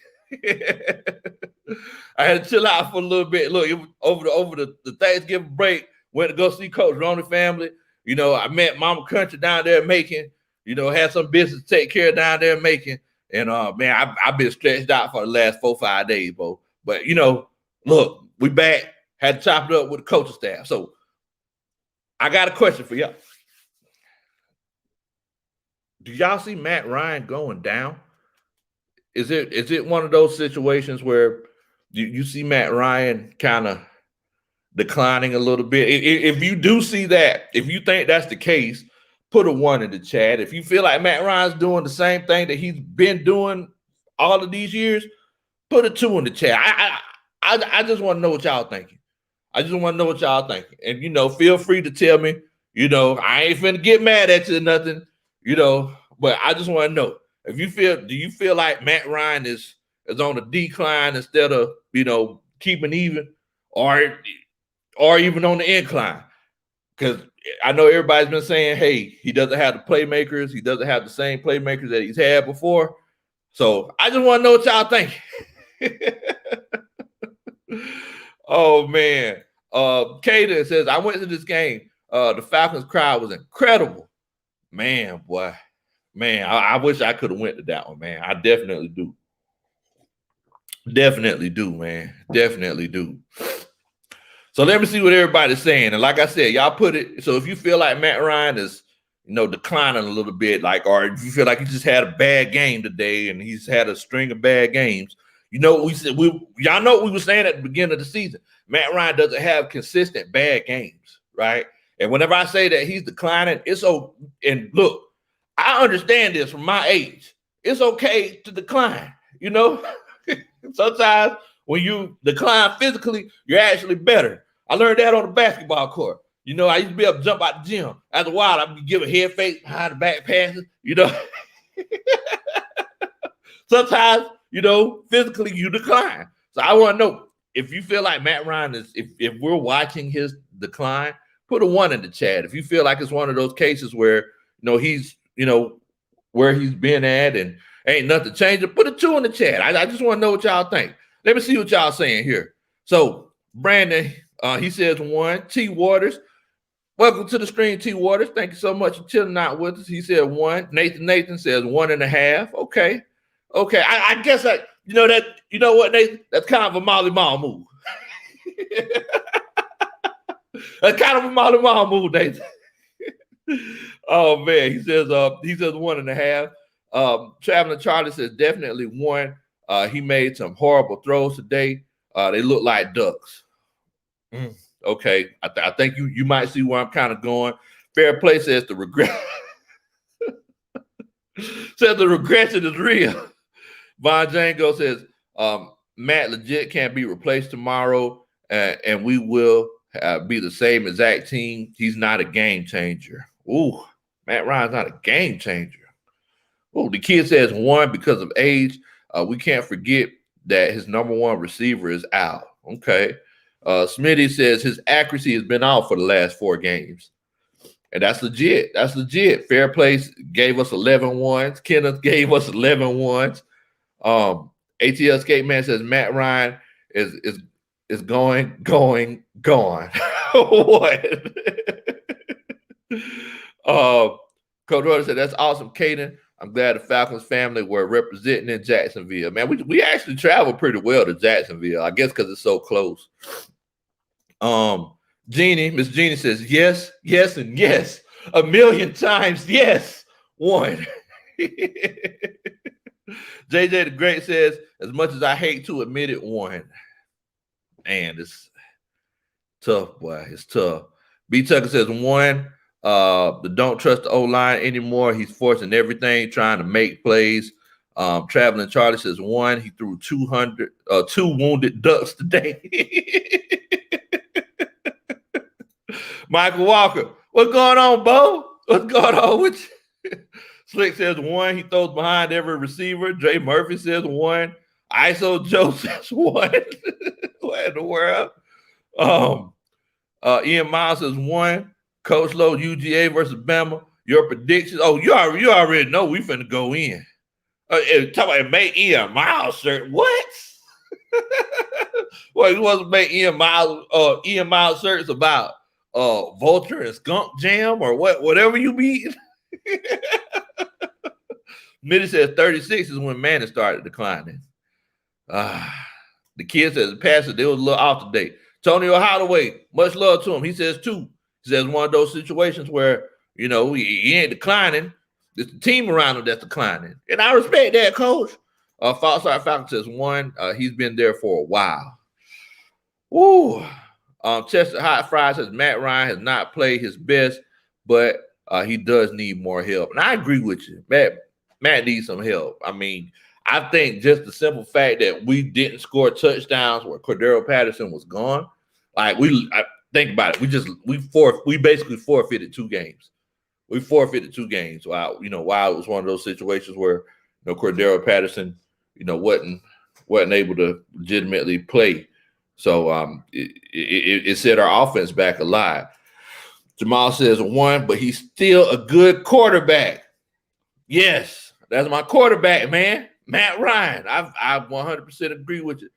Speaker 1: I had to chill out for a little bit. Look, it was over the Thanksgiving break, went to go see Coach Ronnie family. I met Mama Kuntry down there making, had some business to take care of down there making. And man, I've been stretched out for the last 4 or 5 days, bro. But look, we back, had to chop it up with the coaching staff. So I got a question for y'all. Do y'all see Matt Ryan going down? Is it one of those situations where you see Matt Ryan kind of declining a little bit? If you do see that, if you think that's the case, put a 1 in the chat. If you feel like Matt Ryan's doing the same thing that he's been doing all of these years, put a 2 in the chat. I just want to know what y'all thinking. I just want to know what y'all thinking. And, feel free to tell me, I ain't finna get mad at you or nothing, but I just want to know. Do you feel like Matt Ryan is on a decline instead of, keeping even or even on the incline? Because I know everybody's been saying, hey, he doesn't have the playmakers. He doesn't have the same playmakers that he's had before. So I just want to know what y'all think. Oh, man. Kaden says, I went to this game. The Falcons crowd was incredible. Man, boy. Man, I wish I could have went to that one, man. I definitely do. Definitely do, man. Definitely do. So let me see what everybody's saying. And like I said, y'all put it. So if you feel like Matt Ryan is, declining a little bit, or if you feel like he just had a bad game today and he's had a string of bad games, we said y'all know what we were saying at the beginning of the season. Matt Ryan doesn't have consistent bad games, right? And whenever I say that he's declining, it's so. And look, I understand this from my age. It's okay to decline, Sometimes when you decline physically, you're actually better. I learned that on the basketball court. I used to be able to jump out the gym. After a while, I'd be giving head fakes, behind the back passes, Sometimes, physically you decline. So I want to know if you feel like Matt Ryan is, if we're watching his decline, put a 1 in the chat. If you feel like it's one of those cases where, he's, where he's been at and ain't nothing changing, put a 2 in the chat. I just want to know what y'all think. Let me see what y'all saying here. So Brandon, he says 1. T. Waters, welcome to the stream, T. Waters. Thank you so much for chilling out with us. He said 1. Nathan says 1.5. Okay. I guess you know what, Nathan? That's kind of a Molly Mall move. That's kind of a Molly Mall move, Nathan. Oh man, he says 1.5. Traveling Charlie says definitely 1. He made some horrible throws today. They look like ducks. Okay, I think you might see where I'm kind of going. Fair play says the regret. Says the regression is real. Von Django says Matt legit can't be replaced tomorrow, and we will be the same exact team. He's not a game changer. Ooh, Matt Ryan's not a game changer. Oh, the kid says 1 because of age. We can't forget that his number 1 receiver is out. Okay. Smitty says his accuracy has been out for the last 4 games. And that's legit. That's legit. Fair Place gave us 11 ones. Kenneth gave us 11 ones. ATL Skate Man says Matt Ryan is going. What? Cordarrelle said, that's awesome, Caden. I'm glad the Falcons family were representing in Jacksonville. Man, we actually traveled pretty well to Jacksonville, I guess because it's so close. Miss Jeannie says, yes, and yes. 1,000,000 times, yes. 1. JJ the Great says, as much as I hate to admit it, 1. Man, it's tough, boy. It's tough. B. Tucker says 1. The don't trust the O-line anymore. He's forcing everything, trying to make plays. Traveling Charlie says 1. He threw 2 wounded ducks today. Michael Walker, what's going on, Bo? What's going on with you? Slick says 1. He throws behind every receiver. Jay Murphy says 1. ISO Joe says 1. What in the world? Ian Miles says 1. Coach Lowe, UGA versus Bama. Your predictions? Oh, you already know we finna go in. Talk about make Ian Miles shirt. What? Well, you want to make Ian Miles shirts about Vulture and Skunk Jam or whatever you mean. Mitty says 36 is when Manning started declining. The kid says pastor, they was a little off today. Tony Holloway, much love to him. He says 2. He says one of those situations where, he ain't declining. It's the team around him that's declining. And I respect that, coach. False Falcon says 1. He's been there for a while. Woo. Chester Hot Fry says Matt Ryan has not played his best, but he does need more help. And I agree with you. Matt needs some help. I mean, I think just the simple fact that we didn't score touchdowns where Cordarrelle Patterson was gone, think about it. We basically forfeited 2 games. We forfeited 2 games. While it was one of those situations where Cordarrelle Patterson, wasn't able to legitimately play. So it set our offense back alive. Jamal says 1, but he's still a good quarterback. Yes, that's my quarterback, man. Matt Ryan. I 100% agree with you.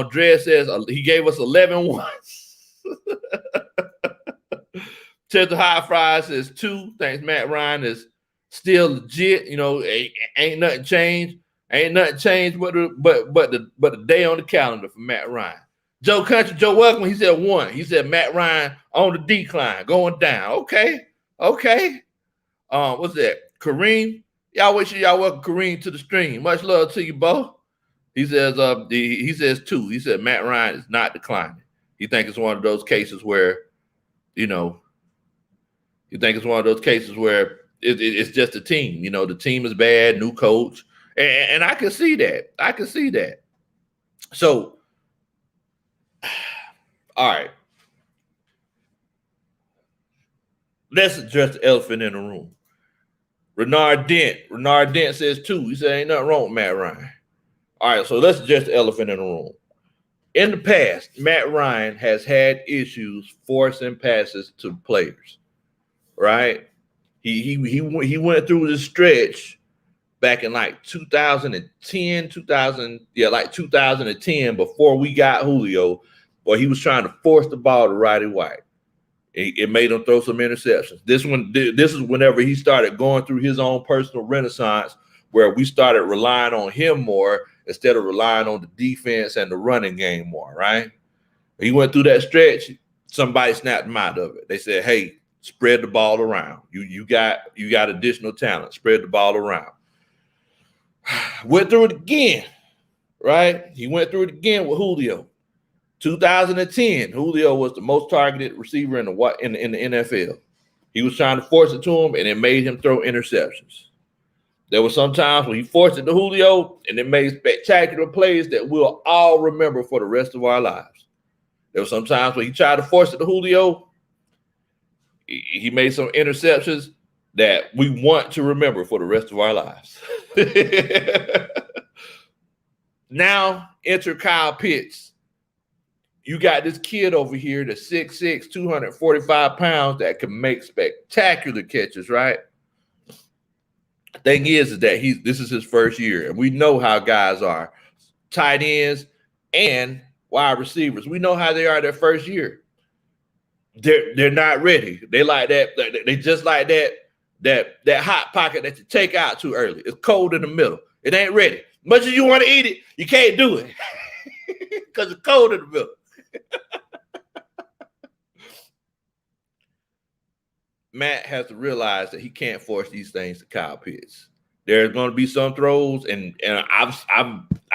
Speaker 1: Dred says he gave us 11 ones. Chester High Fry says 2. Thanks, Matt Ryan is still legit. Ain't nothing changed. Ain't nothing changed but the day on the calendar for Matt Ryan. Joe Country, Joe Welcome, he said 1. He said Matt Ryan on the decline, going down. Okay. What's that? Kareem, y'all make sure y'all welcome Kareem to the stream. Much love to you, Bo. He says he says 2. He said Matt Ryan is not declining. He thinks it's one of those cases where, it's just a team. The team is bad, new coach, and I can see that. So. All right. Let's address the elephant in the room. Renard Dent says 2. He said ain't nothing wrong with Matt Ryan. All right, so let's address the elephant in the room. In the past, Matt Ryan has had issues forcing passes to players, right? He went through this stretch back in 2010, 2010 before we got Julio. Or he was trying to force the ball to Roddy White. It made him throw some interceptions. This is whenever he started going through his own personal renaissance, where we started relying on him more instead of relying on the defense and the running game more, right? He went through that stretch. Somebody snapped him out of it. They said, hey, spread the ball around. You got additional talent. Spread the ball around. Went through it again, right? He went through it again with Julio. 2010, Julio was the most targeted receiver in the NFL. He was trying to force it to him, and it made him throw interceptions. There were some times when he forced it to Julio, and it made spectacular plays that we'll all remember for the rest of our lives. There were some times when he tried to force it to Julio. He made some interceptions that we want to remember for the rest of our lives. Now, enter Kyle Pitts. You got this kid over here that's 6'6", 245 pounds that can make spectacular catches, right? Thing is that this is his first year, and we know how guys are. Tight ends and wide receivers. We know how they are their first year. They're not ready. They like that. They just like that hot pocket that you take out too early. It's cold in the middle. It ain't ready. Much as you want to eat it, you can't do it because it's cold in the middle. Matt has to realize that he can't force these things to Kyle Pitts. There's going to be some throws, and I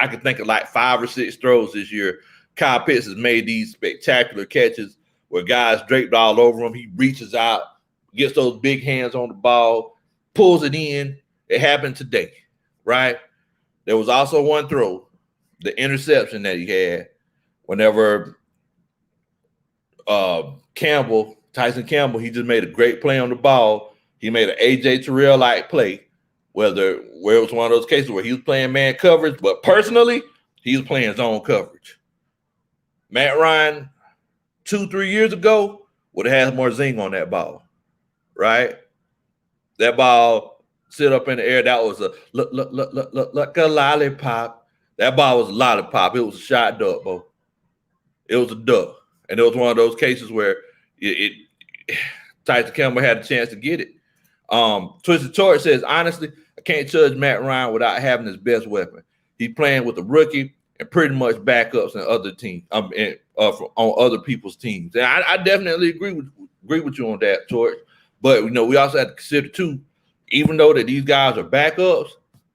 Speaker 1: can think of like 5 or 6 throws this year. Kyle Pitts has made these spectacular catches where guys draped all over him. He reaches out, gets those big hands on the ball, pulls it in. It happened today, right? There was also one throw, the interception that he had whenever Tyson Campbell, he just made a great play on the ball. He made an A.J. Terrell-like play, where it was one of those cases where he was playing man coverage, but personally, he was playing zone coverage. Matt Ryan, 2-3 years ago, would have had more zing on that ball, right? That ball sit up in the air. That was a look like a lollipop. That ball was a lollipop. It was a shot duck, bro. It was a duck. And it was one of those cases where Tyson Campbell had a chance to get it. Twisted Torch says, honestly, I can't judge Matt Ryan without having his best weapon. He's playing with a rookie and pretty much backups in other teams, on other people's teams. And I definitely agree with you on that, Torch. But we also have to consider too, even though that these guys are backups,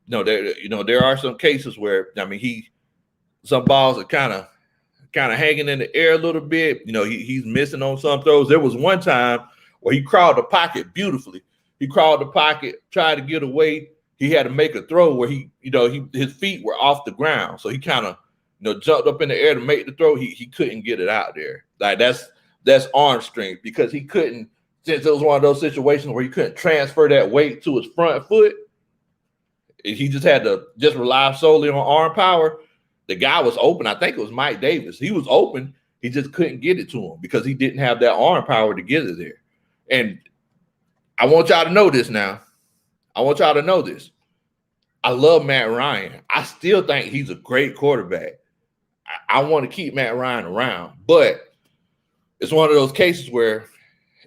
Speaker 1: there are some cases where some balls are kind of hanging in the air a little bit. He's missing on some throws. There was one time where he crawled the pocket beautifully. He crawled the pocket, tried to get away. He had to make a throw where his feet were off the ground. So he kind of, jumped up in the air to make the throw. He couldn't get it out there. Like that's arm strength, because he couldn't, since it was one of those situations where he couldn't transfer that weight to his front foot. He just had to rely solely on arm power. The guy was open. I think it was Mike Davis. He was open. He just couldn't get it to him because he didn't have that arm power to get it there. And I want y'all to know this now. I want y'all to know this. I love Matt Ryan. I still think he's a great quarterback. I want to keep Matt Ryan around. But it's one of those cases where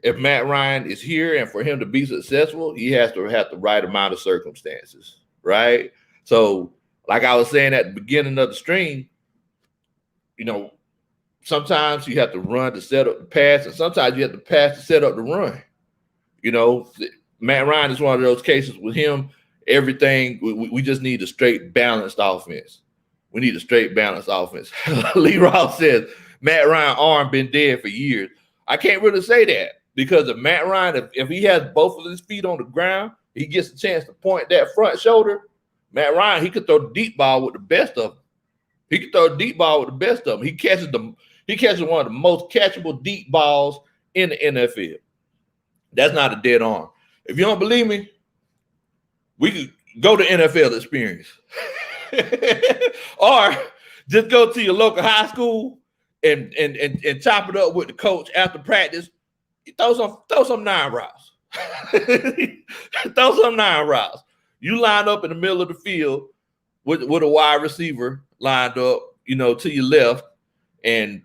Speaker 1: if Matt Ryan is here and for him to be successful, he has to have the right amount of circumstances, right? So, like I was saying at the beginning of the stream, sometimes you have to run to set up the pass, and sometimes you have to pass to set up the run. Matt Ryan is one of those cases with him. Everything, we just need a straight balanced offense. We need a straight balanced offense. Lee Ross says, Matt Ryan arm been dead for years. I can't really say that, because if Matt Ryan, if he has both of his feet on the ground, he gets a chance to point that front shoulder. Matt Ryan, he could throw the deep ball with the best of them. He catches one of the most catchable deep balls in the NFL. That's not a dead arm. If you don't believe me, we could go to NFL Experience. Or just go to your local high school and chop it up with the coach after practice. Throw some 9 routes. Throw some 9 routes. You line up in the middle of the field with a wide receiver lined up, to your left, and,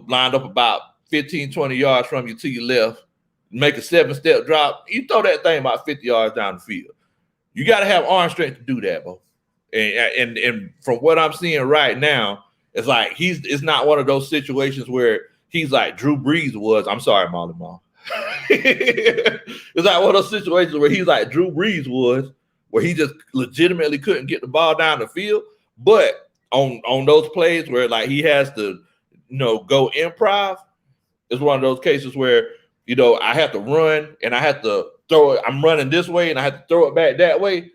Speaker 1: lined up about 15, 20 yards from you to your left, make a 7-step drop. You throw that thing about 50 yards down the field. You got to have arm strength to do that, bro. And from what I'm seeing right now, it's like it's not one of those situations where he's like Drew Brees was. I'm sorry, Molly Mall. It's like one of those situations where he's like Drew Brees was, where he just legitimately couldn't get the ball down the field. But on those plays where like he has to, go improv, it's one of those cases where, I have to run and I have to throw it. I'm running this way and I have to throw it back that way.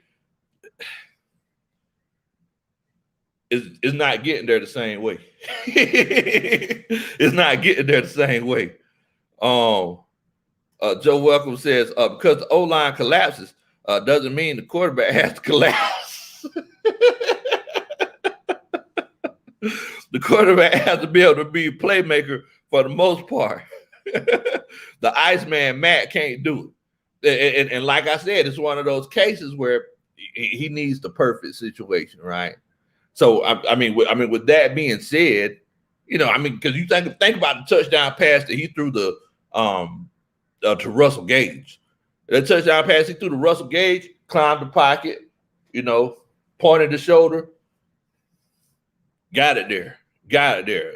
Speaker 1: is not getting there the same way. It's not getting there the same way. Joe Welcome says, because the O-line collapses, doesn't mean the quarterback has to collapse. The quarterback has to be able to be a playmaker for the most part. The Iceman, Matt, can't do it. And like I said, it's one of those cases where he needs the perfect situation, right? So, I mean, with that being said, because you think about the touchdown pass that he threw to Russell Gage. That touchdown pass he threw to Russell Gage, climbed the pocket, pointed the shoulder, got it there.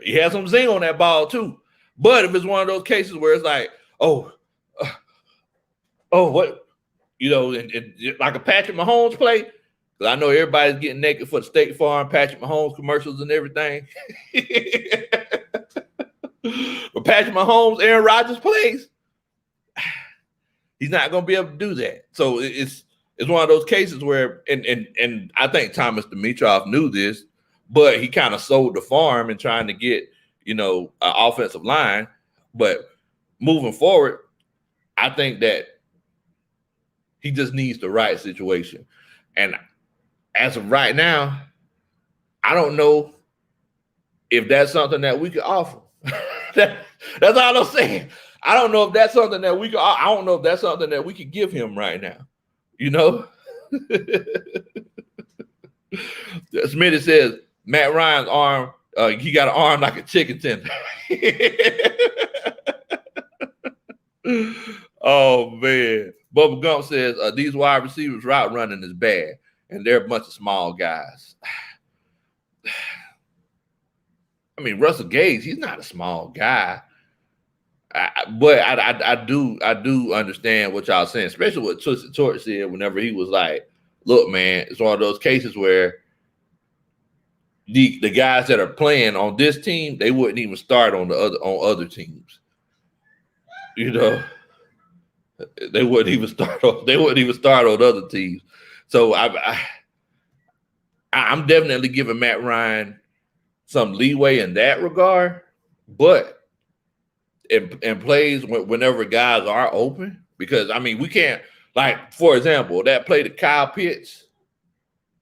Speaker 1: He had some zing on that ball too. But if it's one of those cases where it's like, what, and like a Patrick Mahomes play, because I know everybody's getting naked for the State Farm, Patrick Mahomes commercials and everything. But Patrick Mahomes, Aaron Rodgers plays, he's not going to be able to do that. So it's one of those cases where, and I think Thomas Dimitroff knew this, but he kind of sold the farm and trying to get, an offensive line. But moving forward, I think that he just needs the right situation. And as of right now, I don't know if that's something that we could offer. That's all I'm saying. I don't know if that's something that we could. I don't know if that's something that we could give him right now. Smitty says Matt Ryan's arm. He got an arm like a chicken tender. Oh man. Bubba Gump says these wide receivers route running is bad, and they're a bunch of small guys. I mean, Russell Gage, he's not a small guy. But I do understand what y'all saying, especially what Twisted Torch said whenever he was like, look, man, it's one of those cases where the guys that are playing on this team, they wouldn't even start on other teams. They wouldn't even start on other teams. So I'm definitely giving Matt Ryan some leeway in that regard, but in plays whenever guys are open, because I mean we can't, like, for example, that play to Kyle Pitts.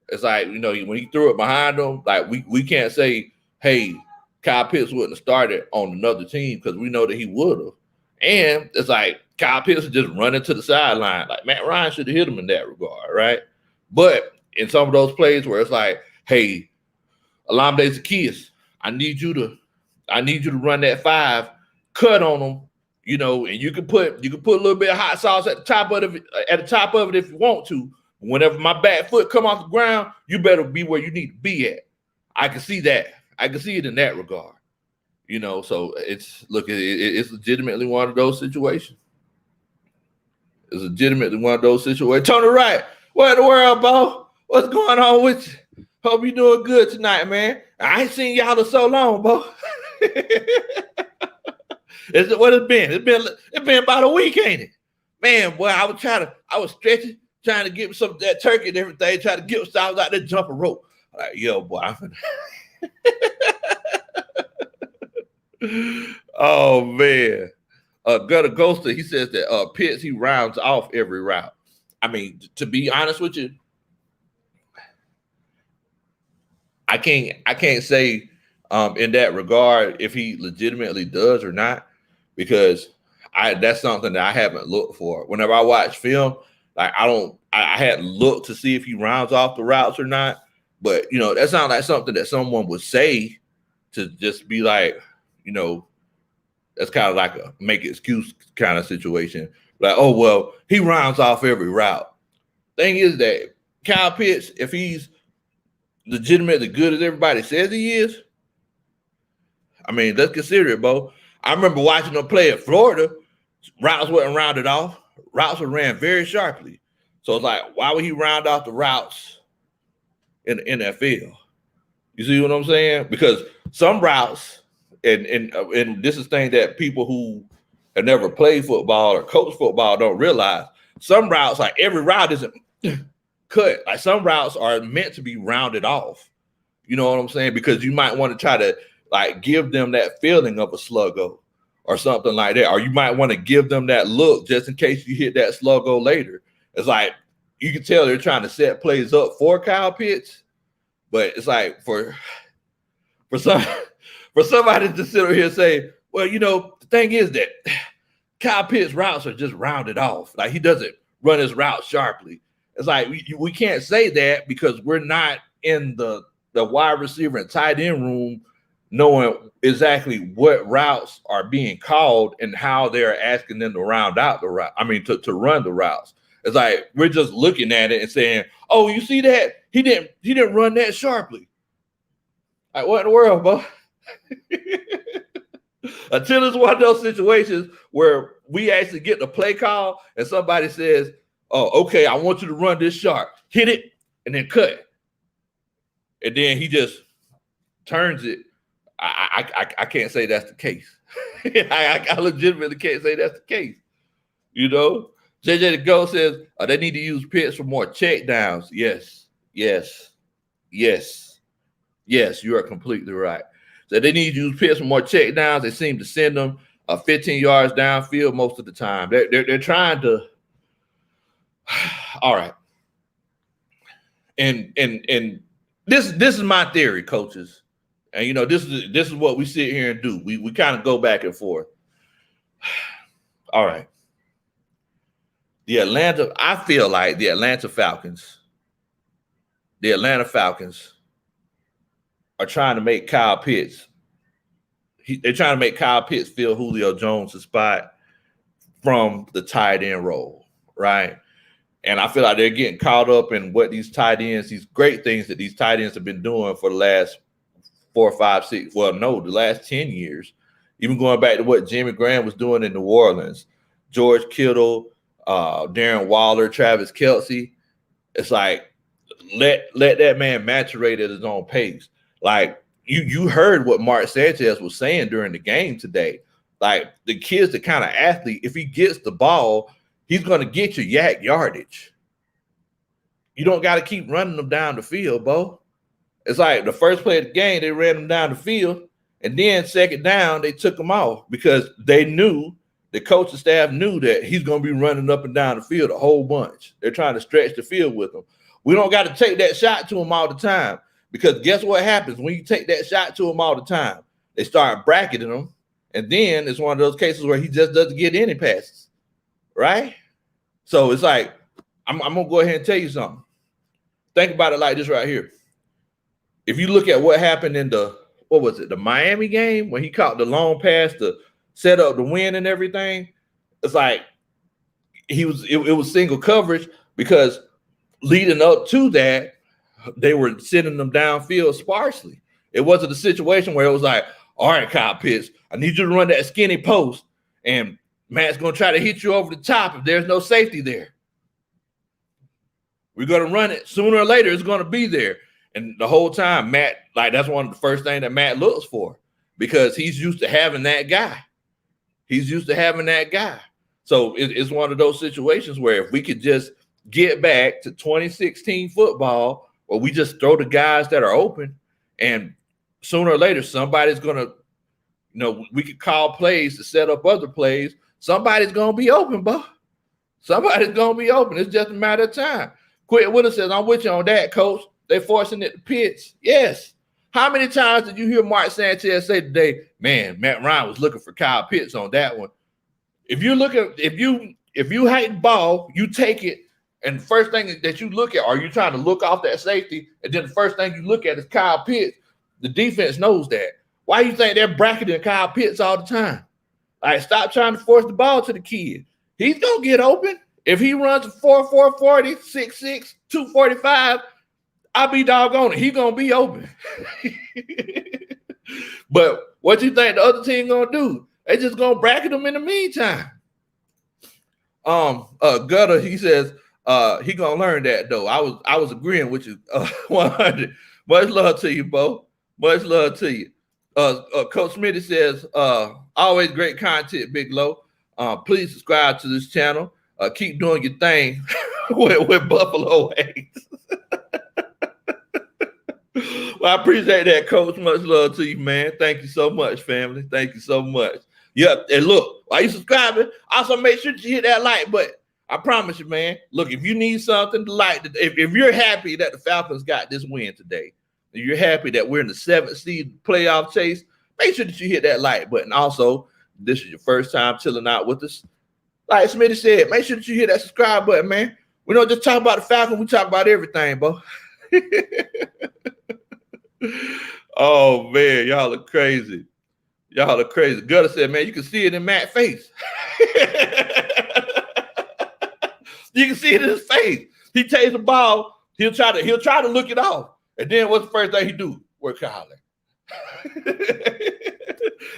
Speaker 1: It's like, when he threw it behind him, like we can't say, hey, Kyle Pitts wouldn't have started on another team, because we know that he would have. And it's like Kyle Pitts is just running to the sideline. Like Matt Ryan should have hit him in that regard, right? But in some of those plays where it's like, hey, Olamide Zaccheaus, I need you to run that 5, cut on them, and you can put a little bit of hot sauce at the top of it if you want to. Whenever my back foot come off the ground, you better be where you need to be at. I can see that. I can see it in that regard. So it's legitimately one of those situations. It's legitimately one of those situations. Tony Wright, what in the world, Bo? What's going on with you? Hope you're doing good tonight, man. I ain't seen y'all in so long, Bo. What it's been? It's been about a week, ain't it? Man, boy, I was stretching, trying to get some of that turkey and everything, trying to get some. I was out there jumping rope. Like, yo, boy. Oh man. Gutter Ghoster, he says that Pitts, he rounds off every route. I mean, to be honest with you, I can't say in that regard if he legitimately does or not, because that's something that I haven't looked for. Whenever I watch film, like I hadn't looked to see if he rounds off the routes or not. But that sounds like something that someone would say to just be like, that's kind of like a make excuse kind of situation. Like, oh, well, he rounds off every route. Thing is that Kyle Pitts, if he's legitimately good as everybody says he is, I mean, let's consider it, Bo. I remember watching him play at Florida. Routes wasn't rounded off. Routes were ran very sharply. So it's like, why would he round off the routes in the NFL? You see what I'm saying? Because some routes, and this is thing that people who have never played football or coached football don't realize. Some routes, like every route isn't cut. Like some routes are meant to be rounded off. You know what I'm saying? Because you might want to try to like give them that feeling of a sluggo or something like that. Or you might want to give them that look just in case you hit that sluggo later. It's like you can tell they're trying to set plays up for Kyle Pitts, but it's like for somebody to sit over here and say, well, you know, the thing is that Kyle Pitts' routes are just rounded off. Like he doesn't run his route sharply. It's like we can't say that because we're not in the wide receiver and tight end room knowing exactly what routes are being called and how they're asking them to round out the route. I mean, to run the routes. It's like we're just looking at it and saying, "Oh, you see that? He didn't run that sharply." Like, what in the world, bro? Until it's one of those situations where we actually get the play call and somebody says, "Oh, okay, I want you to run this sharp, hit it, and then cut it," and then he just turns it. I can't say that's the case. I legitimately can't say that's the case. You know, JJ the Go says they need to use Pitts for more check downs. Yes. You are completely right. So they need to use Pitts for more check downs. They seem to send them 15 yards downfield most of the time. They're trying to. All right. And this is my theory, coaches. And you know, this is what we sit here and do. We kind of go back and forth. All right. I feel like the Atlanta Falcons are trying to make Kyle Pitts. They're trying to make Kyle Pitts fill Julio Jones' spot from the tight end role, right? And I feel like they're getting caught up in what these tight ends, these great things that these tight ends have been doing for the last 4, 5, 6, the last 10 years, even going back to what Jimmy Graham was doing in New Orleans, George Kittle, Darren Waller, Travis Kelce. It's like, let that man maturate at his own pace. Like you heard what Mark Sanchez was saying during the game today. Like the kid's the kind of athlete, if he gets the ball, he's going to get you yak yardage. You don't got to keep running them down the field, Bo. It's like the first play of the game, they ran him down the field, and then second down, they took him off because they knew, the coaching staff knew that he's going to be running up and down the field a whole bunch. They're trying to stretch the field with him. We don't got to take that shot to him all the time because guess what happens when you take that shot to him all the time? They start bracketing him, and then it's one of those cases where he just doesn't get any passes, right? So it's like, I'm going to go ahead and tell you something. Think about it like this right here. If you look at what happened in the Miami game when he caught the long pass to set up the win and everything, it's like it was single coverage because leading up to that, they were sending them downfield sparsely. It wasn't a situation where it was like, all right, Kyle Pitts, I need you to run that skinny post, and Matt's going to try to hit you over the top if there's no safety there. We're going to run it. Sooner or later, it's going to be there. And the whole time, Matt, like that's one of the first things that Matt looks for because he's used to having that guy. So it's one of those situations where if we could just get back to 2016 football where we just throw the guys that are open and sooner or later, somebody's going to, we could call plays to set up other plays. Somebody's going to be open, bro. Somebody's going to be open. It's just a matter of time. Quentin Willis says, I'm with you on that, coach. They're forcing it to Pitts. Yes. How many times did you hear Mark Sanchez say today, man, Matt Ryan was looking for Kyle Pitts on that one? If you hate the ball, you take it, and the first thing that you look at, are you trying to look off that safety, and then the first thing you look at is Kyle Pitts. The defense knows that. Why do you think they're bracketing Kyle Pitts all the time? Like, stop trying to force the ball to the kid. He's going to get open. If he runs a 4.40, 6.6, 245, I'll be doggone it. He's going to be open. But what you think the other team going to do? They just going to bracket him in the meantime. Gutter, he says he going to learn that, though. I was agreeing with you 100. Much love to you, Bo. Much love to you. Coach Smitty says, always great content, Big Low. Please subscribe to this channel. Keep doing your thing with Buffalo Wings. Well, I appreciate that, Coach. Much love to you, man. Thank you so much, family. Thank you so much. Yep. And look, while you subscribing, also make sure you hit that like button. I promise you, man. Look, if you need something to like, if you're happy that the Falcons got this win today, if you're happy that we're in the 7th seed playoff chase, make sure that you hit that like button. Also, this is your first time chilling out with us. Like Smitty said, make sure that you hit that subscribe button, man. We don't just talk about the Falcons, we talk about everything, bro. Oh, man, y'all are crazy. Y'all are crazy. Gutter said, man, you can see it in Matt's face. You can see it in his face. He takes the ball, he'll try to look it off. And then what's the first thing he do? Work harder.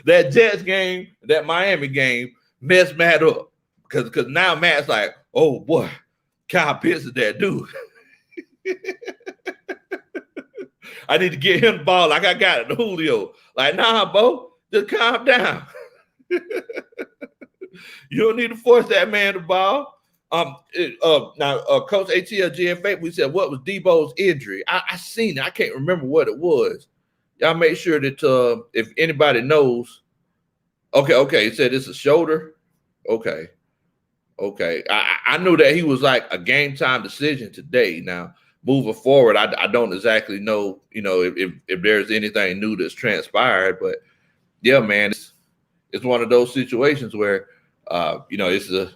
Speaker 1: That Jets game, that Miami game messed Matt up. Because now Matt's like, oh boy, Kyle Pitts is that dude. I need to get him the ball like I got it to Julio. Like, nah, bro, just calm down. You don't need to force that man the ball. Now, Coach ATL GFA, we said, what was Debo's injury? I seen it. I can't remember what it was. Y'all make sure that if anybody knows. Okay. He said it's a shoulder. Okay. I knew that he was like a game time decision today. Now, moving forward, I don't exactly know, if there's anything new that's transpired, but yeah, man, it's one of those situations where, it's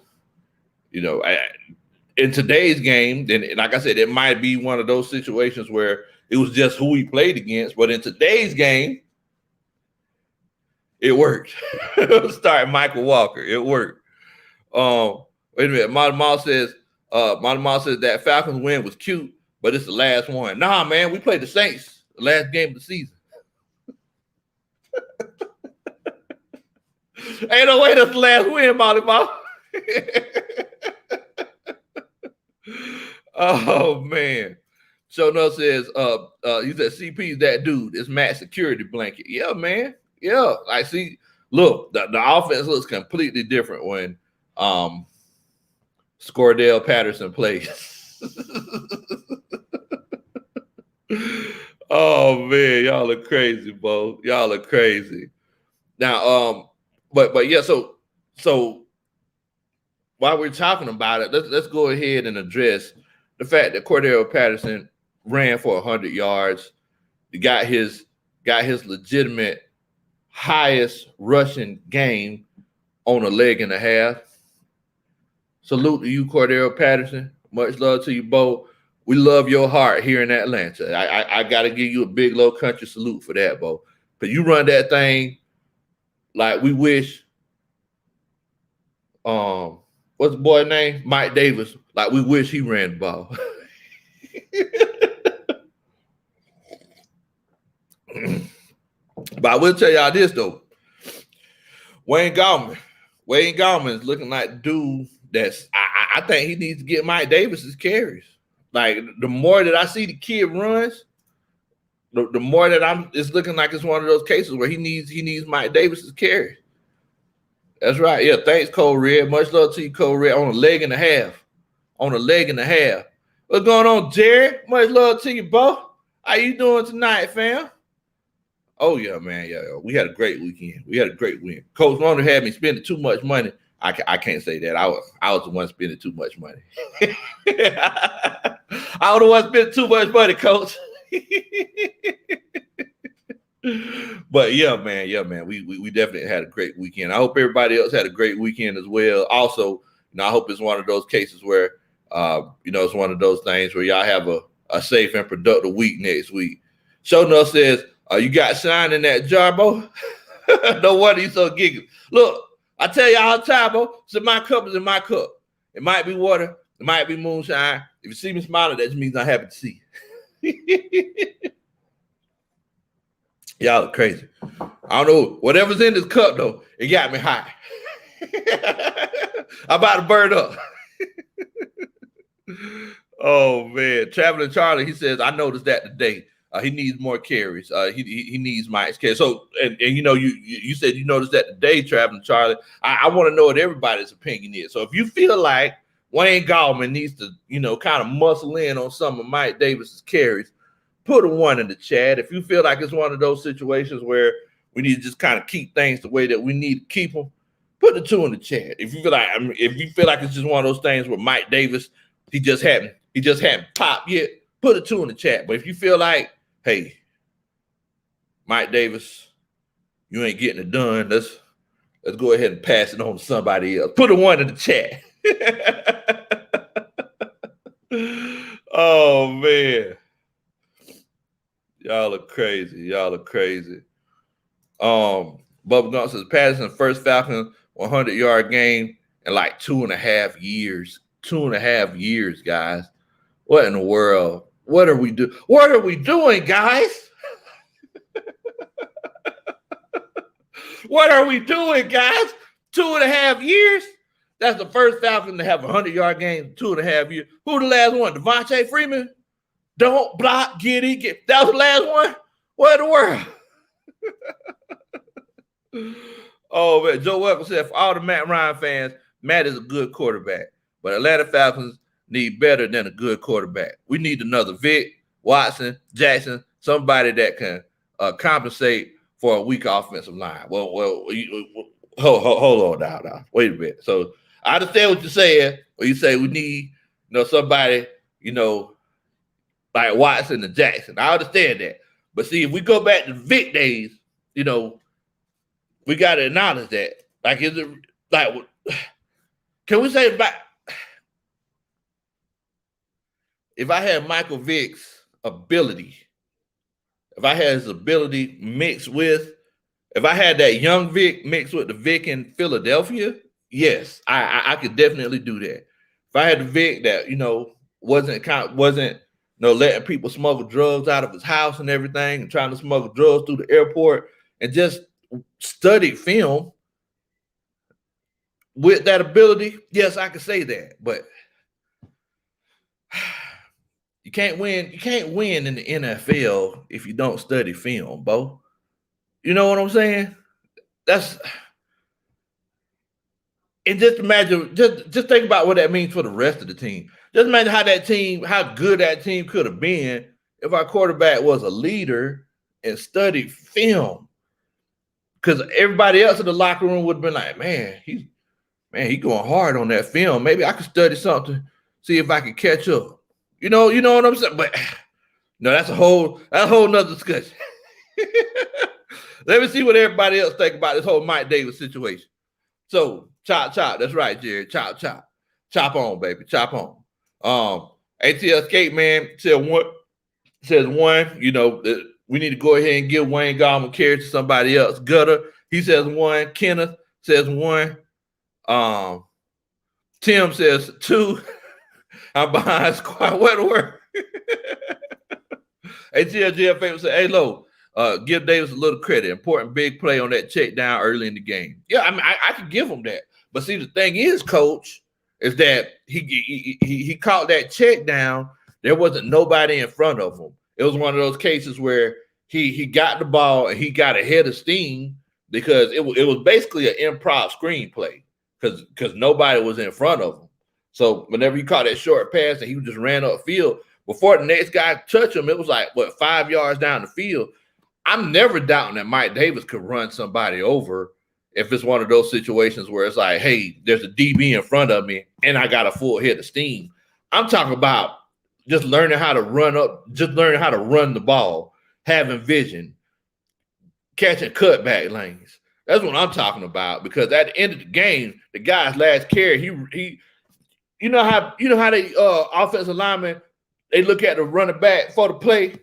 Speaker 1: in today's game, and like I said, it might be one of those situations where it was just who he played against, but in today's game, it worked. Start Michael Walker, it worked. Wait a minute, Mom says that Falcons win was cute, but it's the last one. Nah, man, we played the Saints the last game of the season. Ain't no way that's the last win, Molly Mom. Oh man. Shono says, he said CP is that dude. It's Matt's security blanket. Yeah, man. Yeah. I see. Look, the offense looks completely different when Cordarrelle Patterson plays. Oh man, y'all are crazy, bro. Y'all are crazy. Now, but yeah, so while we're talking about it, let's go ahead and address the fact that Cordarrelle Patterson ran for 100 yards. He got his legitimate highest rushing game on a leg and a half. Salute to you, Cordarrelle Patterson. Much love to you both. We love your heart here in Atlanta. I got to give you a Big Low Kuntry salute for that, Bo. Because you run that thing like we wish. What's the boy's name? Mike Davis. Like we wish he ran the ball. But I will tell y'all this though. Wayne Gallman is looking like the dude that's. I think he needs to get Mike Davis's carries. Like the more that I see the kid runs, the more that it's looking like it's one of those cases where he needs Mike Davis's carries. That's right. Yeah, thanks, Cole Red. Much love to you, Cole Red. On a leg and a half. What's going on, Jared? Much love to you, Bo. How you doing tonight, fam? Oh, yeah, man. Yeah, we had a great weekend. We had a great win. Coach Ronald had me spending too much money. I can't say that. I was the one spending too much money. I was the one spending too much money, Coach. But yeah, man. We definitely had a great weekend. I hope everybody else had a great weekend as well. Also, I hope it's one of those cases where it's one of those things where y'all have a safe and productive week next week. Showno says, you got shine in that jar, Bo? No wonder you so giggly. Look, I tell you all the time, Bo, so my cup is in my cup. It might be water, it might be moonshine. If you see me smiling, that just means I'm happy to see you. Y'all are crazy. I don't know. Whatever's in this cup, though, it got me high. I'm about to burn up. Oh, man. Traveling Charlie, he says, I noticed that today. He needs more carries. He needs Mike's carries. So, and you said you noticed that today, Traveling Charlie. I want to know what everybody's opinion is. So if you feel like Wayne Gallman needs to, kind of muscle in on some of Mike Davis's carries, put a 1 in the chat. If you feel like it's one of those situations where we need to just kind of keep things the way that we need to keep them, put the 2 in the chat. If you feel like it's just one of those things where Mike Davis, he just hadn't popped yet, put a 2 in the chat. But if you feel like, hey, Mike Davis, you ain't getting it done, let's go ahead and pass it on to somebody else. Put a 1 in the chat. Oh man, y'all are crazy. Bubba Gump says Patterson first Falcons 100-yard game in like 2.5 years. 2.5 years, guys. What in the world? What are we doing? What are we doing, guys? What are we doing, guys? 2.5 years? That's the first Falcon to have a 100-yard game, 2.5 years. Who the last one? Devontae Freeman? Don't block, get. That was the last one? What in the world? Oh, man. Joe Welker said, for all the Matt Ryan fans, Matt is a good quarterback. But Atlanta Falcons need better than a good quarterback. We need another Vic, Watson, Jackson, somebody that can compensate for a weak offensive line. Well, hold on now. Wait a minute. So I understand what you're saying. When you say we need, somebody, like Watson and Jackson. I understand that. But see, if we go back to Vic days, we got to acknowledge that. Like, is it like? Can we say about? If I had Michael Vick's ability, if I had his ability mixed with, if I had that young Vic mixed with the Vic in Philadelphia, yes, I could definitely do that. If I had the Vic that wasn't letting people smuggle drugs out of his house and everything, and trying to smuggle drugs through the airport, and just studied film with that ability, yes, I could say that. But you can't win in the NFL if you don't study film, Bo. You know what I'm saying? And just imagine, just think about what that means for the rest of the team. Just imagine how good that team could have been if our quarterback was a leader and studied film. Because everybody else in the locker room would have been like, man, he's going hard on that film. Maybe I could study something, see if I can catch up. You know what I'm saying? But no, that's a whole nother discussion. Let me see what everybody else think about this whole Mike Davis situation. So chop. That's right, Jerry. Chop. Chop on, baby. Chop on. ATL Skate Man says one. We need to go ahead and give Wayne Gallman carry to somebody else. Gutter, he says 1. Kenneth says 1. Tim says 2. I'm behind squad. What a word. ATL Favorite said, hey, Low, give Davis a little credit. Important big play on that check down early in the game. Yeah, I mean, I can give him that. But see, the thing is, Coach, is that he caught that check down. There wasn't nobody in front of him. It was one of those cases where he got the ball and he got ahead of steam because it was basically an improv screenplay because nobody was in front of him. So whenever he caught that short pass and he just ran upfield, before the next guy touched him, it was like, 5 yards down the field. I'm never doubting that Mike Davis could run somebody over if it's one of those situations where it's like, hey, there's a DB in front of me and I got a full head of steam. I'm talking about just learning how to run the ball, having vision, catching cutback lanes. That's what I'm talking about, because at the end of the game, the guy's last carry, he you know how they offensive linemen, they look at the running back for the play.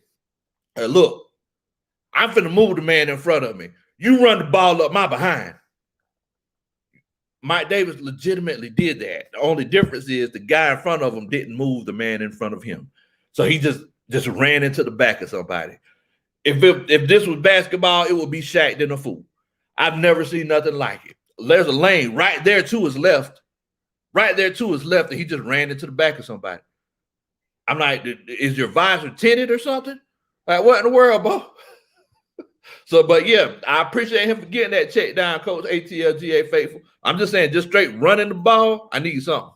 Speaker 1: Hey, look, I'm finna move the man in front of me. You run the ball up my behind. Mike Davis legitimately did that. The only difference is the guy in front of him didn't move the man in front of him. So he just ran into the back of somebody. If this was basketball, it would be Shaq than a fool. I've never seen nothing like it. There's a lane right there to his left. Right there to his left, and he just ran into the back of somebody. I'm like, is your visor tinted or something? Like, what in the world, bro? So, but yeah, I appreciate him for getting that check down, Coach ATLGA Faithful. I'm just saying, just straight running the ball, I need something.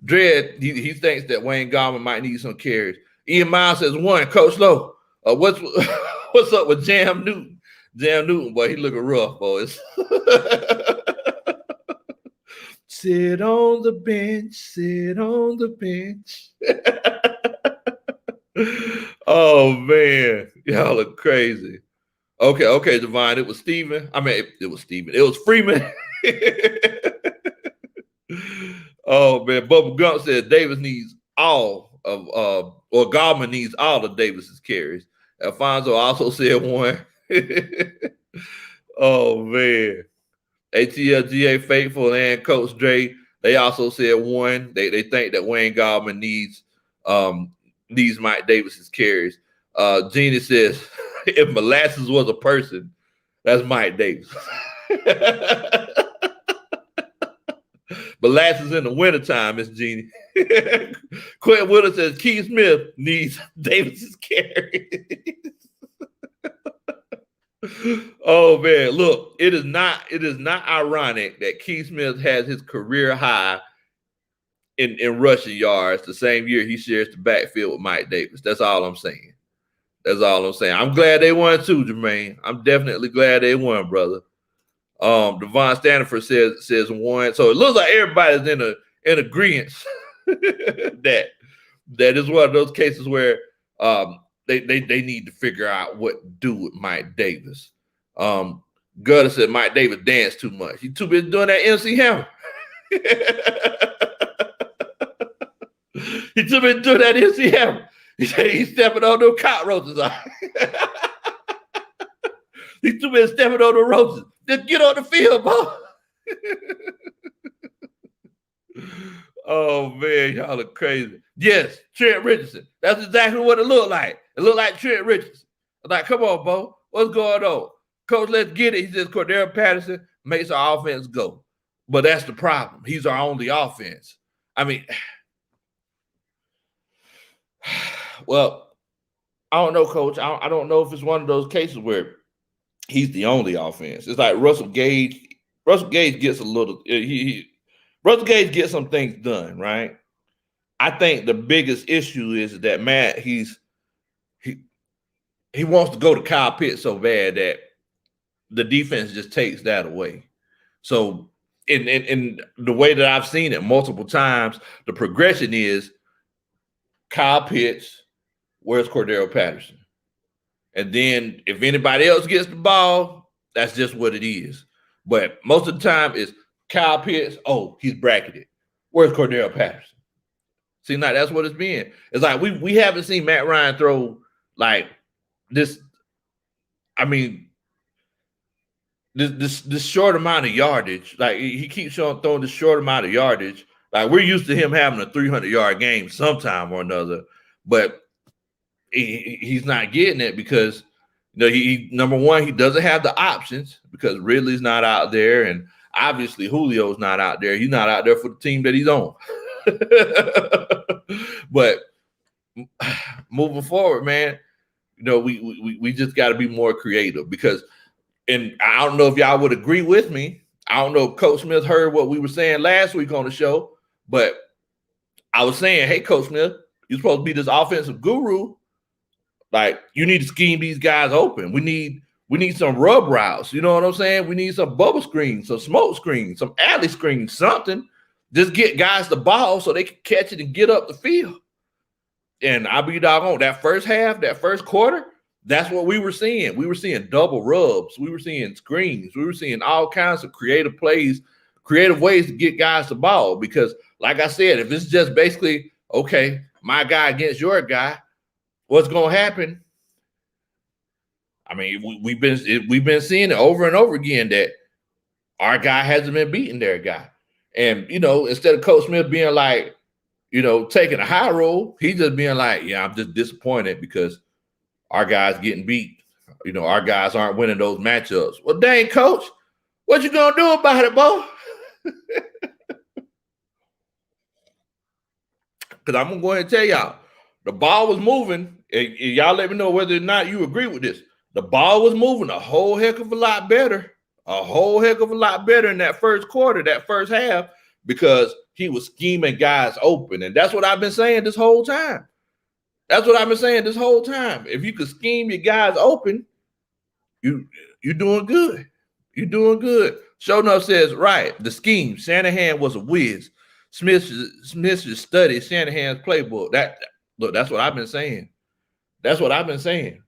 Speaker 1: Dread, he thinks that Wayne Gallman might need some carries. Ian Miles says 1. Coach Low, what's what's up with Jam Newton? Jam Newton, boy, he looking rough, boys. Sit on the bench, sit on the bench. Oh man, y'all are crazy. Okay, Divine. It was Steven. I mean, it was Steven. It was Freeman. Oh man, Bubba Gump said Davis needs all of or Gallman needs all of Davis's carries. Alfonso also said 1. Oh man. ATLGA Faithful and Coach Dre, they also said 1. They think that Wayne Gallman needs Mike Davis's carries. Jeannie says if molasses was a person, that's Mike Davis. Molasses in the wintertime, Miss Jeannie. Quentin Willis says Keith Smith needs Davis's carries. Oh man, look, it is not ironic that Keith Smith has his career high in rushing yards the same year he shares the backfield with Mike Davis. That's all I'm saying. I'm glad they won too, Jermaine. I'm definitely glad they won, brother. Devon Stanford says 1. So it looks like everybody's in agreement that is one of those cases where they need to figure out what to do with Mike Davis. Gutter said Mike Davis danced too much. He too busy doing that MC Hammer. He too busy doing that MC Hammer. He's stepping on those cockroaches. He's too busy stepping on the roaches. Just get on the field, boy. Oh man, y'all are crazy. Yes, Trent Richardson. That's exactly what it looked like. It looked like Trent Richardson. I'm like, come on, Bo. What's going on? Coach, let's get it. He says Cordarrelle Patterson makes our offense go. But that's the problem. He's our only offense. I mean, well, I don't know, Coach. I don't know if it's one of those cases where he's the only offense. It's like Russell Gage. Russell Gage gets a little. Russell Gage gets some things done, right? I think the biggest issue is that Matt he wants to go to Kyle Pitts so bad that the defense just takes that away. So in the way that I've seen it multiple times, the progression is Kyle Pitts, where's Cordarrelle Patterson? And then if anybody else gets the ball, that's just what it is. But most of the time it's Kyle Pitts, oh, he's bracketed. Where's Cordarrelle Patterson? See, now that's what it's been. It's like we haven't seen Matt Ryan throw like this. I mean, this short amount of yardage. Like he keeps on throwing this short amount of yardage. Like we're used to him having a 300-yard game sometime or another, but he's not getting it because he number one, he doesn't have the options because Ridley's not out there, and obviously Julio's not out there. He's not out there for the team that he's on. But moving forward, man, we just got to be more creative because, and I don't know if y'all would agree with me. I don't know if Coach Smith heard what we were saying last week on the show, but I was saying, hey, Coach Smith, you're supposed to be this offensive guru. Like, you need to scheme these guys open. We need some rub routes. You know what I'm saying? We need some bubble screens, some smoke screens, some alley screens, something. Just get guys the ball so they can catch it and get up the field. And I'll be doggone, that first half, that first quarter, that's what we were seeing. We were seeing double rubs. We were seeing screens. We were seeing all kinds of creative plays, creative ways to get guys the ball. Because, like I said, if it's just basically, okay, my guy against your guy, what's going to happen? I mean, we've been seeing it over and over again that our guy hasn't been beating their guy. And, instead of Coach Smith being like, taking a high roll, he's just being like, yeah, I'm just disappointed because our guy's getting beat. Our guys aren't winning those matchups. Well, dang, Coach, what you going to do about it, Bo? Because I'm going to go ahead and tell y'all, the ball was moving. And y'all let me know whether or not you agree with this. The ball was moving a whole heck of a lot better. A whole heck of a lot better in that first quarter, that first half, because he was scheming guys open. And that's what I've been saying this whole time. That's what I've been saying this whole time. If you could scheme your guys open, you're doing good. You're doing good. Show enough says, right, the scheme. Shanahan was a whiz. Smith should study Shanahan's playbook. That's what I've been saying. That's what I've been saying.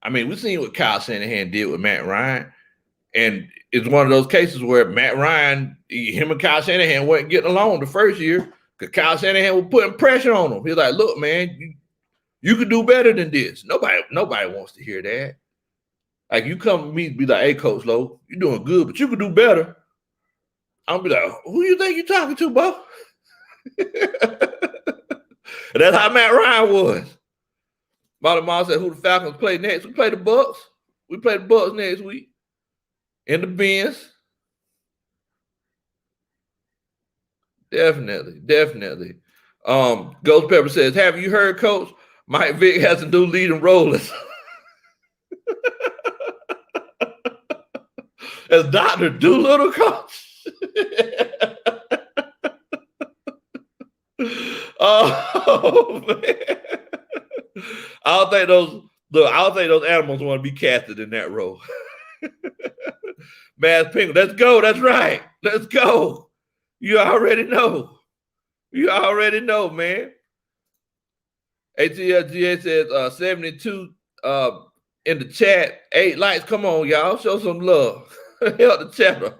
Speaker 1: I mean, we've seen what Kyle Shanahan did with Matt Ryan. And it's one of those cases where Matt Ryan, him and Kyle Shanahan weren't getting along the first year because Kyle Shanahan was putting pressure on him. He's like, look, man, you could do better than this. Nobody wants to hear that. Like, you come to me and be like, hey, Coach Lowe, you're doing good, but you could do better. I'll be like, who you think you're talking to, Bo? That's how Matt Ryan was. Baltimore said, who the Falcons play next? We play the Bucs. We play the Bucs next week. In the Benz. Definitely. Ghost Pepper says, have you heard, Coach? Mike Vick has a new leading rollers. As Dr. Doolittle, Coach. Oh, man. I don't think those animals want to be casted in that role. Mass Penguin, let's go. That's right. Let's go. You already know. Man. ATLGA says 72 in the chat. 8 likes. Come on, y'all. Show some love. Help the channel.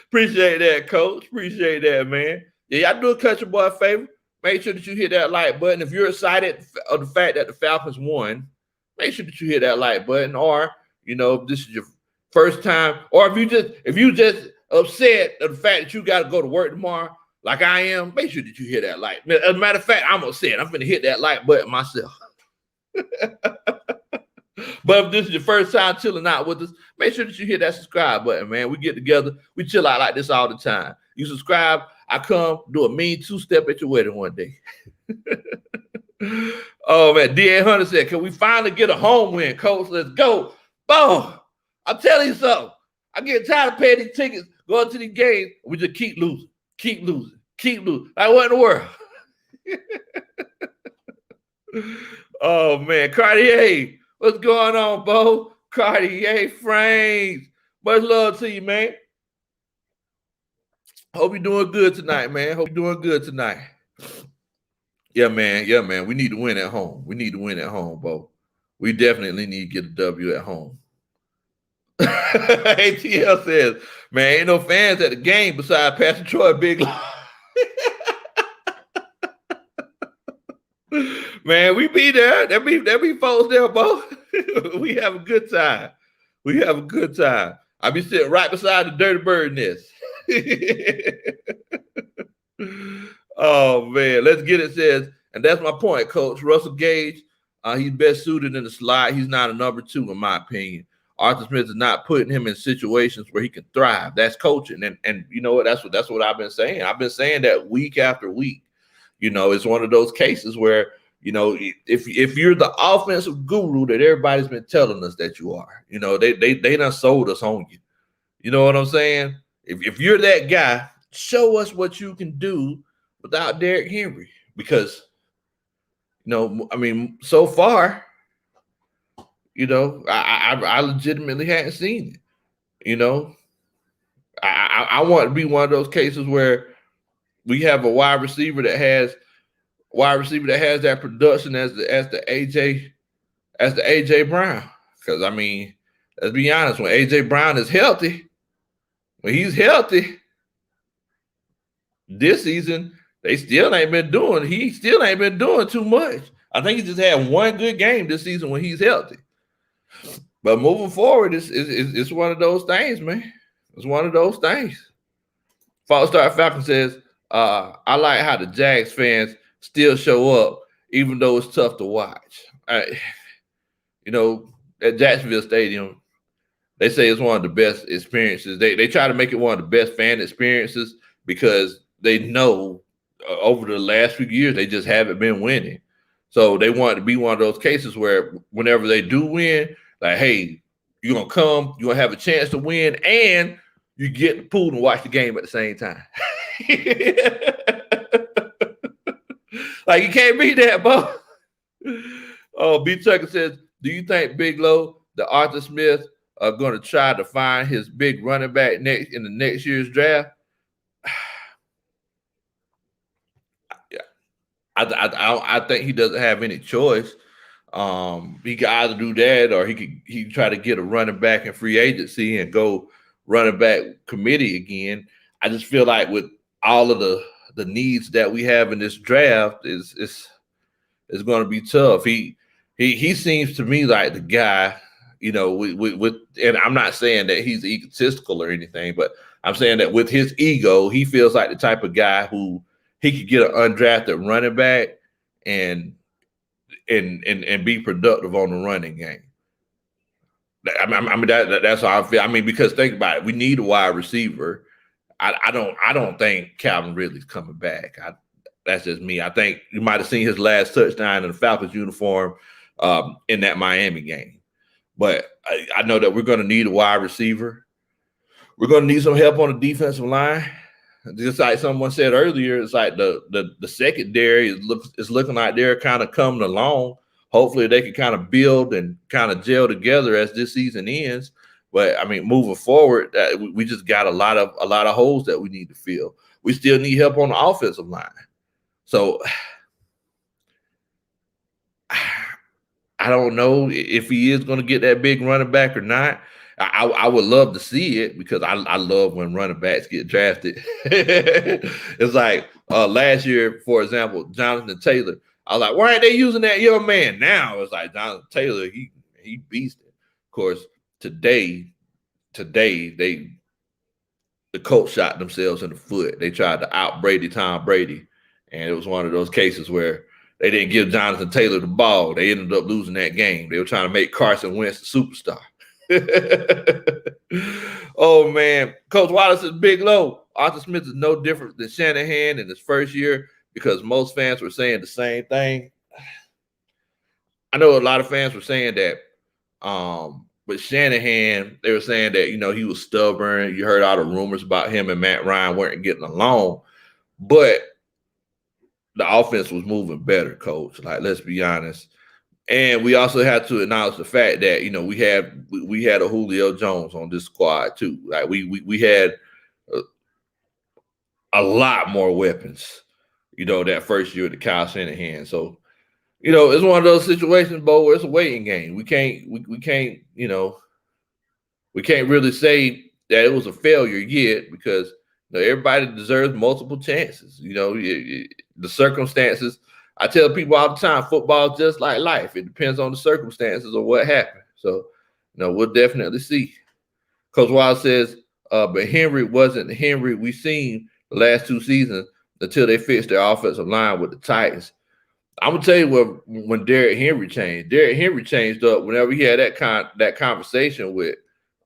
Speaker 1: Appreciate that, Coach. Appreciate that, man. Yeah, y'all do a country boy a favor. Make sure that you hit that like button. If you're excited of the fact that the Falcons won, make sure that you hit that like button. Or, if this is your first time, or if you just upset of the fact that you got to go to work tomorrow, like I am, make sure that you hit that like. As a matter of fact, I'm upset. I'm going to hit that like button myself. But if this is your first time chilling out with us, make sure that you hit that subscribe button, man. We get together. We chill out like this all the time. You subscribe, I come do a mean 2-step at your wedding one day. Oh, man. D.A. Hunter said, can we finally get a home win, Coach? Let's go. Bo, I'm telling you something. I get tired of paying these tickets, going to these games. We just keep losing. Like, what in the world? Oh, man. Cartier, what's going on, Bo? Cartier frames. Much love to you, man. Hope you're doing good tonight, man. Yeah, man. We need to win at home. Bo. We definitely need to get a W at home. ATL says, man, ain't no fans at the game besides Pastor Troy Big Low. Man, we be there. There be folks there, Bo. We have a good time. I be sitting right beside the Dirty Bird nest. Oh, man. Let's get it, says, and that's my point, Coach. Russell Gage, he's best suited in the slide. He's not a number 2, in my opinion. Arthur Smith is not putting him in situations where he can thrive. That's coaching. And you know what? That's what I've been saying. I've been saying that week after week. It's one of those cases where, if you're the offensive guru that everybody's been telling us that you are, they done sold us on you. You know what I'm saying? If you're that guy, show us what you can do without Derrick Henry. Because, so far, I legitimately hadn't seen it. I want to be one of those cases where we have a wide receiver that has that production as the AJ Brown. Because let's be honest, when AJ Brown is healthy, this season he still ain't been doing too much. I think he just had one good game this season when he's healthy. But moving forward, it's one of those things, man. It's one of those things. False Start Falcon says, I like how the Jags fans still show up, even though it's tough to watch. At Jacksonville Stadium, they say it's one of the best experiences. They try to make it one of the best fan experiences because they know over the last few years they just haven't been winning. So they want it to be one of those cases where whenever they do win, like, hey, you're going to come, you're going to have a chance to win, and you get the pool and watch the game at the same time. Like, you can't beat that, Bo. Oh, B. Tucker says, do you think Big Low, the Arthur Smith, are going to try to find his big running back in the next year's draft? I think he doesn't have any choice. He could either do that or he could try to get a running back in free agency and go running back committee again. I just feel like with all of the needs that we have in this draft is going to be tough. He seems to me like the guy, with and I'm not saying that he's egotistical or anything, but I'm saying that with his ego, he feels like the type of guy who he could get an undrafted running back and be productive on the running game. I mean that's how I feel. I mean, because think about it, we need a wide receiver. I don't think Calvin Ridley's coming back. That's just me. I think you might have seen his last touchdown in the Falcons uniform in that Miami game. But I know that we're going to need a wide receiver. We're going to need some help on the defensive line. Just like someone said earlier, it's like the secondary is looking like they're kind of coming along. Hopefully they can kind of build and kind of gel together as this season ends. But I mean, moving forward, we just got a lot of holes that we need to fill. We still need help on the offensive line. So I don't know if he is going to get that big running back or not. I would love to see it because I love when running backs get drafted. It's like last year, for example, Jonathan Taylor. I was like, why aren't they using that young man now? It's like Jonathan Taylor, he beasted. Of course, today the Colts shot themselves in the foot. They tried to out Brady Tom Brady, and it was one of those cases where they didn't give Jonathan Taylor the ball. They ended up losing that game. They were trying to make Carson Wentz the superstar. Oh man, Coach Wallace is Big Low. Arthur Smith is no different than Shanahan in his first year because most fans were saying the same thing. I know a lot of fans were saying that with Shanahan, they were saying that he was stubborn. You heard all the rumors about him and Matt Ryan weren't getting along, but the offense was moving better, Coach. Like, let's be honest. And we also had to acknowledge the fact that we had a Julio Jones on this squad too. Like we had a lot more weapons, that first year with Kyle Shanahan. So, it's one of those situations, Bo, where it's a waiting game. We can't really say that it was a failure yet because everybody deserves multiple chances. The circumstances. I tell people all the time, football is just like life. It depends on the circumstances of what happened. So, we'll definitely see. Coach Wild says, but Henry wasn't the Henry we've seen the last two seasons until they fixed their offensive line with the Titans. I'm gonna tell you when Derrick Henry changed. Derrick Henry changed up whenever he had that conversation with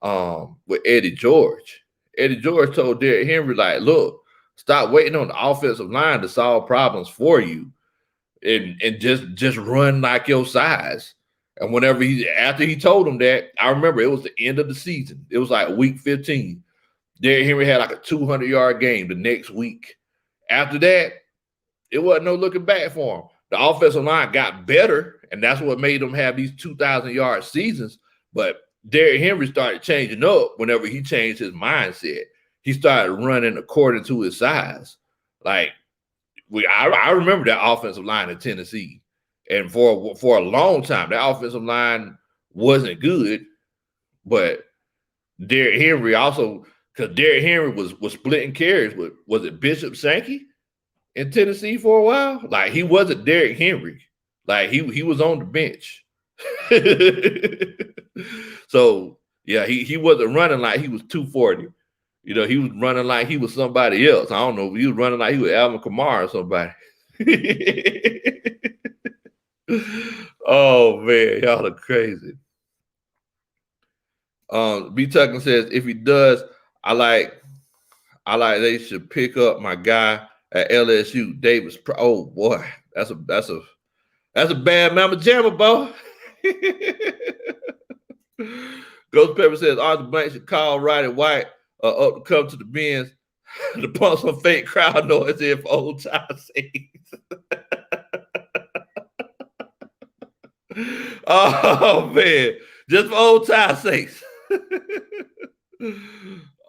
Speaker 1: Eddie George. Eddie George told Derrick Henry, like, look, stop waiting on the offensive line to solve problems for you. And just run like your size. And after he told him that, I remember it was the end of the season. It was like week 15. Derrick Henry had like a 200-yard game the next week. After that, it wasn't no looking back for him. The offensive line got better, and that's what made them have these 2,000-yard seasons. But Derrick Henry started changing up whenever he changed his mindset. He started running according to his size. Like, I remember that offensive line in Tennessee, and for a long time, that offensive line wasn't good. But Derrick Henry also, because Derrick Henry was splitting carries with, was it Bishop Sankey in Tennessee for a while? Like, he wasn't Derrick Henry. Like, he was on the bench. So yeah, he wasn't running like he was 240. He was running like he was somebody else. I don't know. He was running like he was Alvin Kamara or somebody. Oh, man. Y'all are crazy. B. Tucker says, if he does, I like they should pick up my guy at LSU, Davis. Oh, boy. That's a bad mama jammer, boy. Ghost Pepper says, Arthur Blank should call Roddy White up to come to the Benz to pump some fake crowd noise in for old time's sake. Oh man, just for old time's sakes.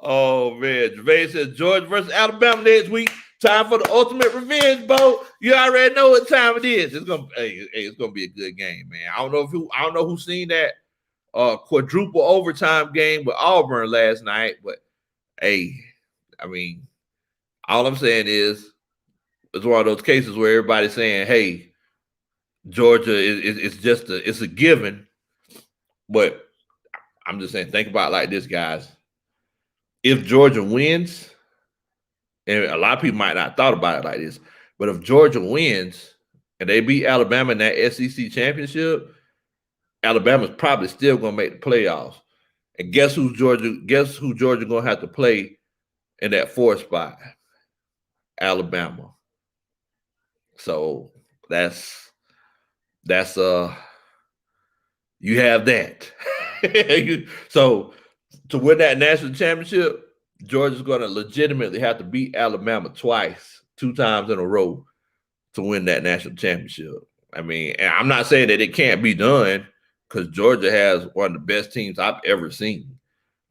Speaker 1: Oh man, Gervais says Georgia versus Alabama next week. Time for the ultimate revenge, Bo. You already know what time it is. It's gonna be a good game, man. I don't know who seen that quadruple overtime game with Auburn last night, but hey, I mean, all I'm saying is it's one of those cases where everybody's saying, "Hey, Georgia is just it's a given," but I'm just saying, think about it like this, guys. If Georgia wins, and a lot of people might not have thought about it like this, but if Georgia wins and they beat Alabama in that SEC championship, Alabama's probably still gonna make the playoffs. And guess who Georgia gonna have to play in that fourth spot? Alabama. So that's you have that. So to win that national championship, Georgia's going to legitimately have to beat Alabama twice, 2 times in a row to win that national championship. I mean, and I'm not saying that it can't be done because Georgia has one of the best teams I've ever seen,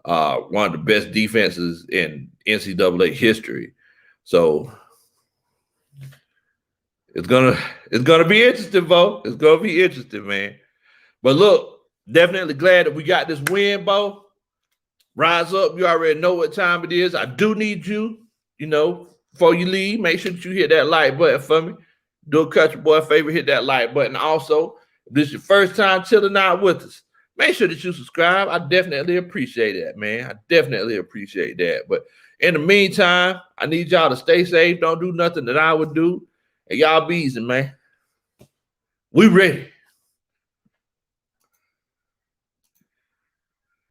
Speaker 1: one of the best defenses in NCAA history. So it's gonna be interesting, Bo. It's gonna be interesting, man. But look, definitely glad that we got this win, Bo. Rise up. You already know what time it is. I do need you, before you leave, make sure that you hit that like button for me. Do a country boy a favor, hit that like button. Also, if this is your first time chilling out with us, make sure that you subscribe. I definitely appreciate that, man. I definitely appreciate that. But in the meantime, I need y'all to stay safe. Don't do nothing that I would do. And y'all be easy, man. We ready.